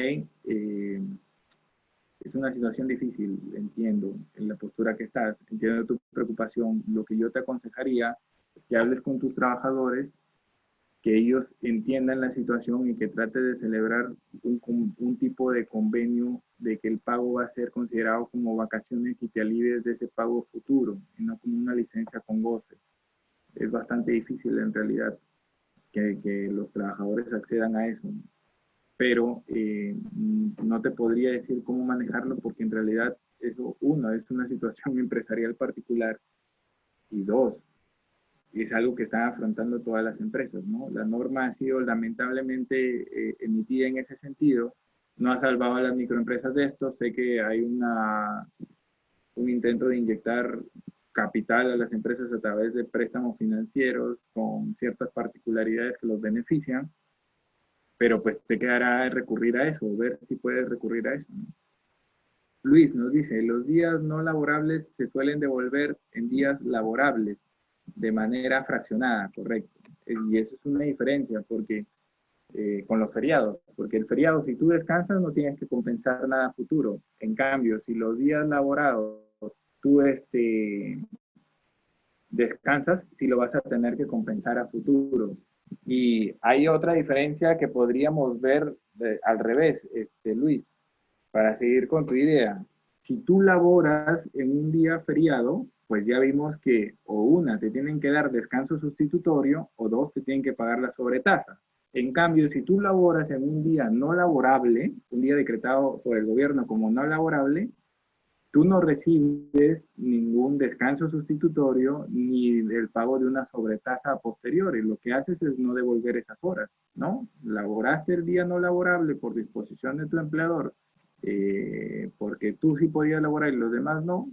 Es una situación difícil, entiendo, en la postura que estás, entiendo tu preocupación. Lo que yo te aconsejaría es que hables con tus trabajadores, que ellos entiendan la situación y que trate de celebrar un tipo de convenio de que el pago va a ser considerado como vacaciones y te alivies de ese pago futuro, y no como una licencia con goce. Es bastante difícil en realidad que los trabajadores accedan a eso, pero no te podría decir cómo manejarlo porque en realidad eso, uno, es una situación empresarial particular y dos, es algo que están afrontando todas las empresas, ¿no? La norma ha sido lamentablemente emitida en ese sentido, no ha salvado a las microempresas de esto, sé que hay un intento de inyectar capital a las empresas a través de préstamos financieros con ciertas particularidades que los benefician, pero pues te quedará recurrir a eso, ver si puedes recurrir a eso, ¿no? Luis nos dice, los días no laborables se suelen devolver en días laborables de manera fraccionada, correcto. Y eso es una diferencia porque con los feriados, porque el feriado si tú descansas no tienes que compensar nada futuro. En cambio, si los días laborados tú descansas, sí lo vas a tener que compensar a futuro. Y hay otra diferencia que podríamos ver al revés, Luis, para seguir con tu idea. Si tú laboras en un día feriado, pues ya vimos que o una, te tienen que dar descanso sustitutorio o dos, te tienen que pagar la sobretasa. En cambio, si tú laboras en un día no laborable, un día decretado por el gobierno como no laborable, tú no recibes ningún descanso sustitutorio ni el pago de una sobretasa a posteriori. Lo que haces es no devolver esas horas, ¿no? Laboraste el día no laborable por disposición de tu empleador, porque tú sí podías laborar y los demás no,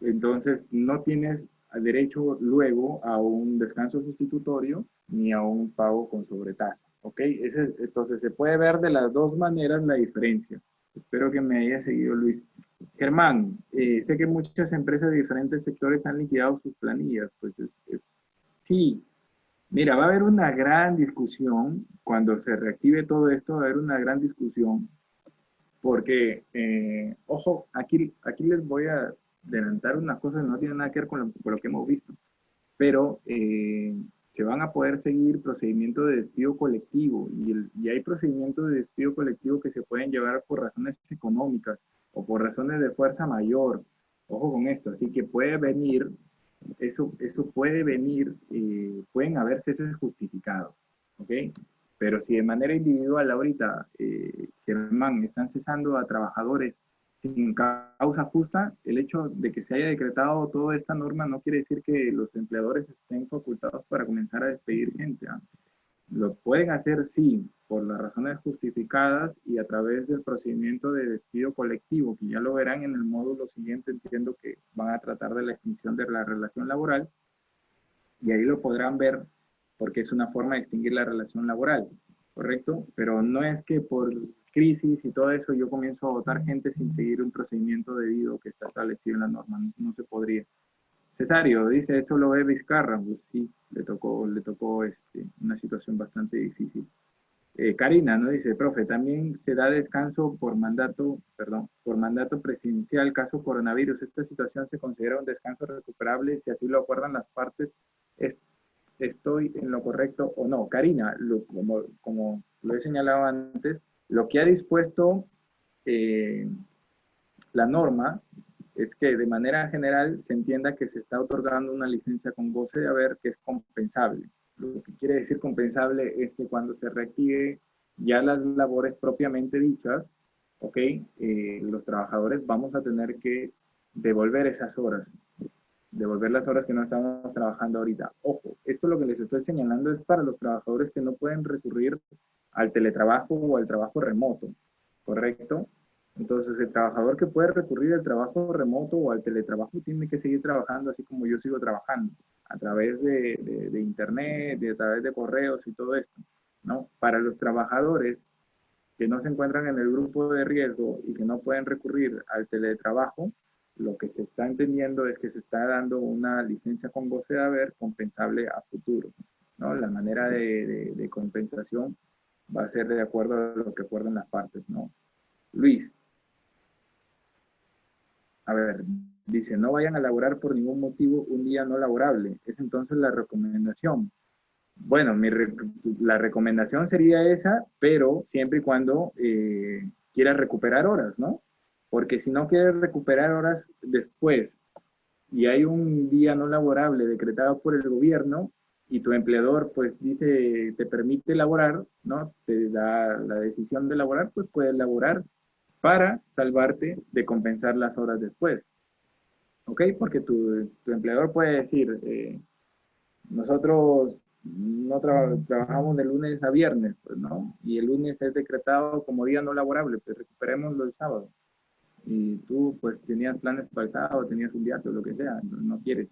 entonces no tienes derecho luego a un descanso sustitutorio ni a un pago con sobretasa, ¿ok? Entonces se puede ver de las dos maneras la diferencia. Espero que me haya seguido, Luis. Germán, sé que muchas empresas de diferentes sectores han liquidado sus planillas, pues sí, mira, va a haber una gran discusión cuando se reactive todo esto, va a haber una gran discusión porque, ojo, aquí les voy a adelantar unas cosas que no tienen nada que ver con lo que hemos visto, pero se van a poder seguir procedimientos de despido colectivo y hay procedimientos de despido colectivo que se pueden llevar por razones económicas o por razones de fuerza mayor. Ojo con esto, así que puede venir, eso puede venir, pueden haber ceses justificados, ¿ok? Pero si de manera individual ahorita, Germán, están cesando a trabajadores sin causa justa, el hecho de que se haya decretado toda esta norma no quiere decir que los empleadores estén facultados para comenzar a despedir gente, ¿eh? Lo pueden hacer, sí, por las razones justificadas y a través del procedimiento de despido colectivo, que ya lo verán en el módulo siguiente, entiendo que van a tratar de la extinción de la relación laboral, y ahí lo podrán ver porque es una forma de extinguir la relación laboral, ¿correcto? Pero no es que por crisis y todo eso yo comienzo a votar gente sin seguir un procedimiento debido que está establecido en la norma, no, no se podría. Cesario dice, eso lo ve Vizcarra, pues sí, le tocó una situación bastante difícil. Karina, ¿no? Dice, profe, también se da descanso por mandato, perdón, por mandato presidencial, caso coronavirus. Esta situación se considera un descanso recuperable si así lo acuerdan las partes. Es, ¿Estoy en lo correcto o no? Karina, como lo he señalado antes, lo que ha dispuesto eh, la norma es que de manera general se entienda que se está otorgando una licencia con goce de haber que es compensable. Lo que quiere decir compensable es que cuando se reactive ya las labores propiamente dichas, ¿ok? Los trabajadores vamos a tener que devolver esas horas, devolver las horas que no estamos trabajando ahorita. Ojo, esto lo que les estoy señalando es para los trabajadores que no pueden recurrir al teletrabajo o al trabajo remoto, ¿correcto? Entonces, el trabajador que puede recurrir al trabajo remoto o al teletrabajo tiene que seguir trabajando así como yo sigo trabajando, a través de internet, a través de correos y todo esto, ¿no? Para los trabajadores que no se encuentran en el grupo de riesgo y que no pueden recurrir al teletrabajo, lo que se está entendiendo es que se está dando una licencia con goce de haber compensable a futuro, ¿no? La manera de compensación va a ser de acuerdo a lo que acuerden las partes, ¿no? Luis, a ver, dice, no vayan a laborar por ningún motivo un día no laborable. Es entonces la recomendación. Bueno, la recomendación sería esa, pero siempre y cuando quieras recuperar horas, ¿no? Porque si no quieres recuperar horas después y hay un día no laborable decretado por el gobierno y tu empleador pues dice, te permite laborar, ¿no? Te da la decisión de laborar, pues puedes laborar para salvarte de compensar las horas después, ¿ok? Porque tu empleador puede decir, nosotros no trabajamos de lunes a viernes, pues, ¿no? Y el lunes es decretado como día no laborable, pues recuperémoslo el sábado. Y tú, pues, tenías planes para el sábado, tenías un viaje o lo que sea, no quieres.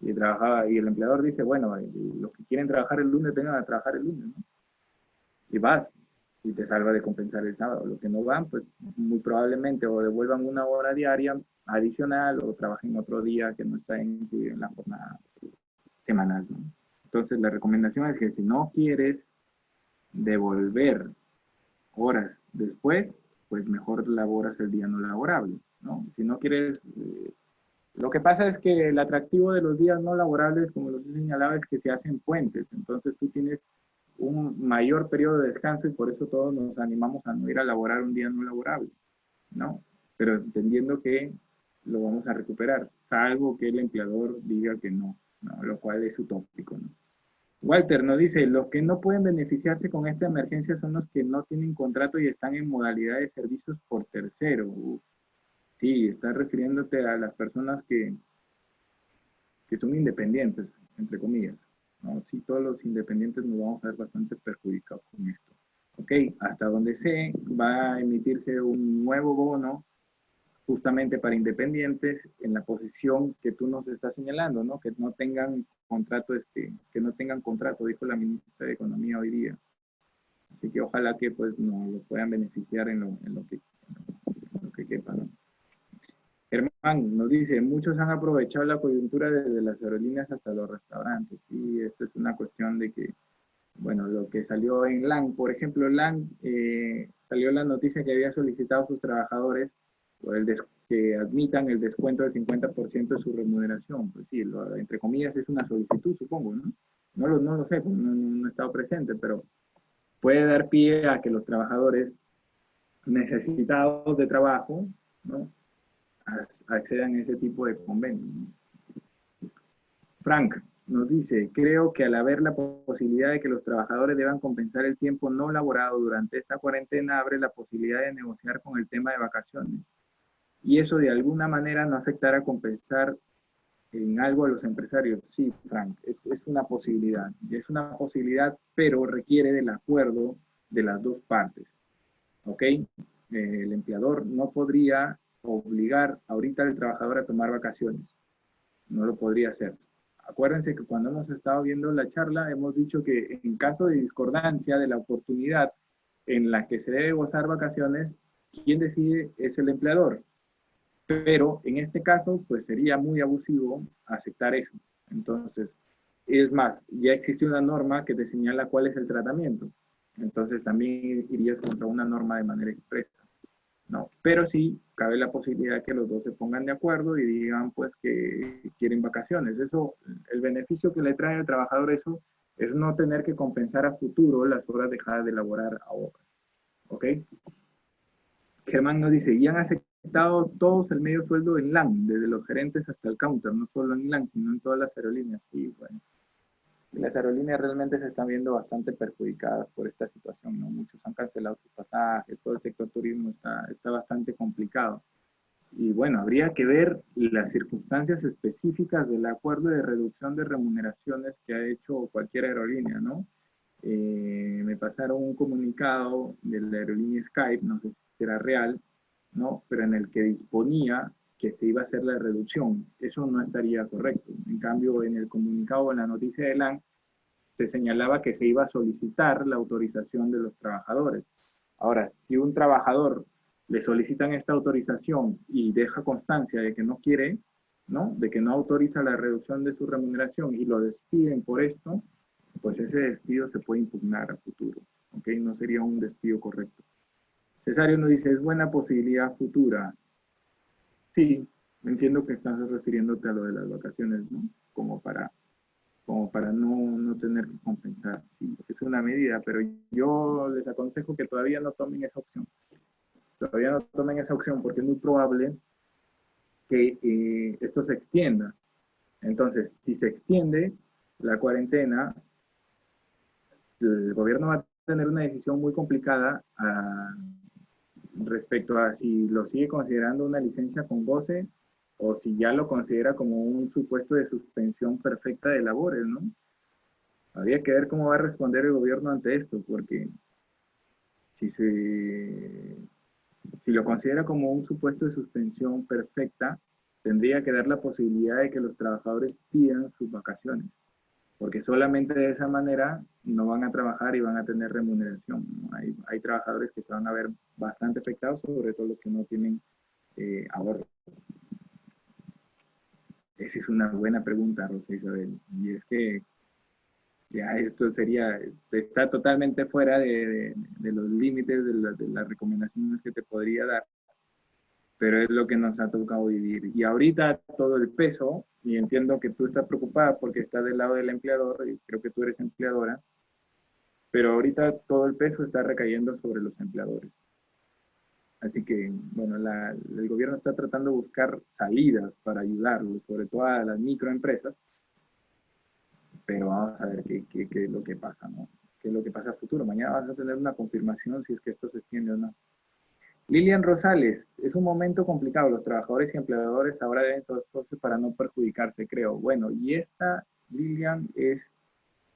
Y trabajaba, y el empleador dice, bueno, los que quieren trabajar el lunes, vengan a trabajar el lunes, ¿no? Y vas, y te salva de compensar el sábado. Los que no van, pues, muy probablemente o devuelvan una hora diaria adicional o trabajen otro día que no está incluido en la jornada semanal, ¿no? Entonces, la recomendación es que si no quieres devolver horas después, pues mejor laboras el día no laborable, ¿no? Si no quieres, lo que pasa es que el atractivo de los días no laborables, como los he señalado, es que se hacen puentes, entonces tú tienes un mayor periodo de descanso y por eso todos nos animamos a no ir a laborar un día no laborable, ¿no? Pero entendiendo que lo vamos a recuperar, salvo que el empleador diga que no, ¿no? Lo cual es utópico, ¿no? Walter nos dice, los que no pueden beneficiarse con esta emergencia son los que no tienen contrato y están en modalidad de servicios por tercero. Sí, estás refiriéndote a las personas que son independientes, entre comillas, ¿no? Sí, todos los independientes nos vamos a ver bastante perjudicados con esto. Ok, hasta donde sé, va a emitirse un nuevo bono justamente para independientes en la posición que tú nos estás señalando, ¿no? Que no tengan contrato, que no tengan contrato, dijo la ministra de Economía hoy día. Así que ojalá que pues nos lo puedan beneficiar en lo que quepa, ¿no? Germán nos dice, muchos han aprovechado la coyuntura desde las aerolíneas hasta los restaurantes. Y esto es una cuestión de que, bueno, lo que salió en LAN, por ejemplo, LAN salió la noticia que había solicitado a sus trabajadores por que admitan el descuento del 50% de su remuneración. Pues sí, entre comillas es una solicitud, supongo, ¿no? No lo sé, pues no he estado presente, pero puede dar pie a que los trabajadores necesitados de trabajo, ¿no? Accedan a ese tipo de convenio. Frank nos dice, creo que al haber la posibilidad de que los trabajadores deban compensar el tiempo no laborado durante esta cuarentena, abre la posibilidad de negociar con el tema de vacaciones. Y eso de alguna manera no afectará a compensar en algo a los empresarios. Sí, Frank, es una posibilidad, pero requiere del acuerdo de las dos partes, ¿ok? El empleador no podría obligar ahorita al trabajador a tomar vacaciones, no lo podría hacer. Acuérdense que cuando hemos estado viendo la charla, hemos dicho que en caso de discordancia de la oportunidad en la que se debe gozar vacaciones, quien decide es el empleador. Pero en este caso, pues sería muy abusivo aceptar eso. Entonces, es más, ya existe una norma que te señala cuál es el tratamiento. Entonces, también irías contra una norma de manera expresa, ¿no? Pero sí cabe la posibilidad que los dos se pongan de acuerdo y digan, pues, que quieren vacaciones. Eso, el beneficio que le trae al trabajador eso es no tener que compensar a futuro las horas dejadas de laborar ahora, ¿ok? Germán nos dice, y han aceptado todos el medio sueldo en LAN, desde los gerentes hasta el counter, no solo en LAN, sino en todas las aerolíneas. Sí, bueno. Las aerolíneas realmente se están viendo bastante perjudicadas por esta situación, ¿no? Muchos han cancelado sus pasajes, todo el sector turismo está bastante complicado. Y bueno, habría que ver las circunstancias específicas del acuerdo de reducción de remuneraciones que ha hecho cualquier aerolínea, ¿no? Me pasaron un comunicado de la aerolínea Skype, no sé si será real, ¿no? Pero en el que disponía que se iba a hacer la reducción. Eso no estaría correcto. En cambio, en el comunicado, en la noticia de LAN, se señalaba que se iba a solicitar la autorización de los trabajadores. Ahora, si un trabajador le solicitan esta autorización y deja constancia de que no quiere, ¿no? De que no autoriza la reducción de su remuneración y lo despiden por esto, pues ese despido se puede impugnar a futuro, ¿ok? No sería un despido correcto. Cesario nos dice, ¿es buena posibilidad futura? Sí, entiendo que estás refiriéndote a lo de las vacaciones, ¿no? Como para, como para no tener que compensar. Sí, es una medida, pero yo les aconsejo que todavía no tomen esa opción. Todavía no tomen esa opción porque es muy probable que esto se extienda. Entonces, si se extiende la cuarentena, el gobierno va a tener una decisión muy complicada respecto a si lo sigue considerando una licencia con goce o si ya lo considera como un supuesto de suspensión perfecta de labores, ¿no? Habría que ver cómo va a responder el gobierno ante esto, porque si, si lo considera como un supuesto de suspensión perfecta, tendría que dar la posibilidad de que los trabajadores pidan sus vacaciones, porque solamente de esa manera no van a trabajar y van a tener remuneración, ¿no? Hay trabajadores que se van a ver bastante afectados, sobre todo los que no tienen ahorro. Esa es una buena pregunta, Rosa Isabel. Y es que ya esto sería, está totalmente fuera de los límites de las recomendaciones que te podría dar, pero es lo que nos ha tocado vivir. Y ahorita todo el peso, y entiendo que tú estás preocupada porque estás del lado del empleador, y creo que tú eres empleadora, pero ahorita todo el peso está recayendo sobre los empleadores. Así que, bueno, el gobierno está tratando de buscar salidas para ayudarlos, sobre todo a las microempresas, pero vamos a ver qué es lo que pasa, ¿no? ¿Qué es lo que pasa a futuro? Mañana vas a tener una confirmación si es que esto se extiende o no. Lilian Rosales, es un momento complicado. Los trabajadores y empleadores ahora deben ser socios para no perjudicarse, creo. Bueno, y esta, Lilian,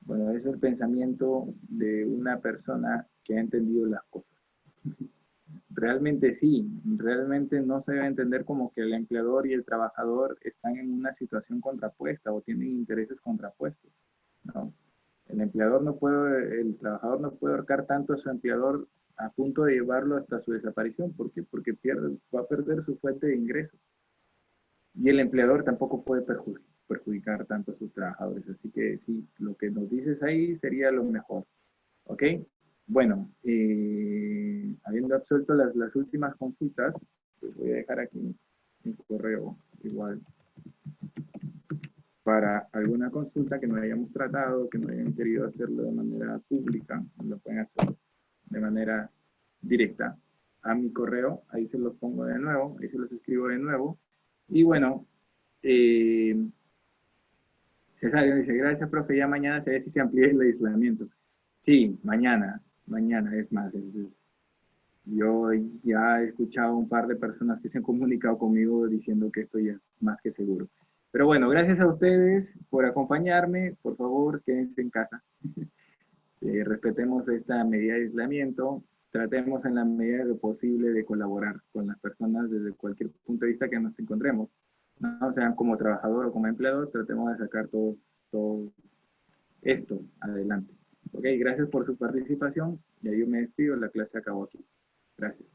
bueno, es el pensamiento de una persona que ha entendido las cosas. Realmente sí, realmente no se debe entender como que el empleador y el trabajador están en una situación contrapuesta o tienen intereses contrapuestos, ¿no? El empleador no puede, el trabajador no puede ahorcar tanto a su empleador a punto de llevarlo hasta su desaparición. ¿Por qué? Porque va a perder su fuente de ingresos. Y el empleador tampoco puede perjudicar tanto a sus trabajadores. Así que sí, lo que nos dices ahí sería lo mejor. ¿Ok? Bueno, habiendo absuelto las últimas consultas, pues voy a dejar aquí mi correo igual para alguna consulta que no hayamos tratado, que no hayan querido hacerlo de manera pública, lo pueden hacer de manera directa a mi correo, ahí se los pongo de nuevo, ahí se los escribo de nuevo. Y bueno, eh, Cesario dice, gracias, profe, ya mañana se ve si se amplía el aislamiento. Sí, mañana es más. Yo ya he escuchado un par de personas que se han comunicado conmigo diciendo que esto ya es más que seguro. Pero bueno, gracias a ustedes por acompañarme. Por favor, quédense en casa. Respetemos esta medida de aislamiento. Tratemos en la medida de lo posible de colaborar con las personas desde cualquier punto de vista que nos encontremos. No sean como trabajador o como empleador, tratemos de sacar todo esto adelante. Ok, gracias por su participación. Ya yo me despido, la clase acabó aquí. Gracias.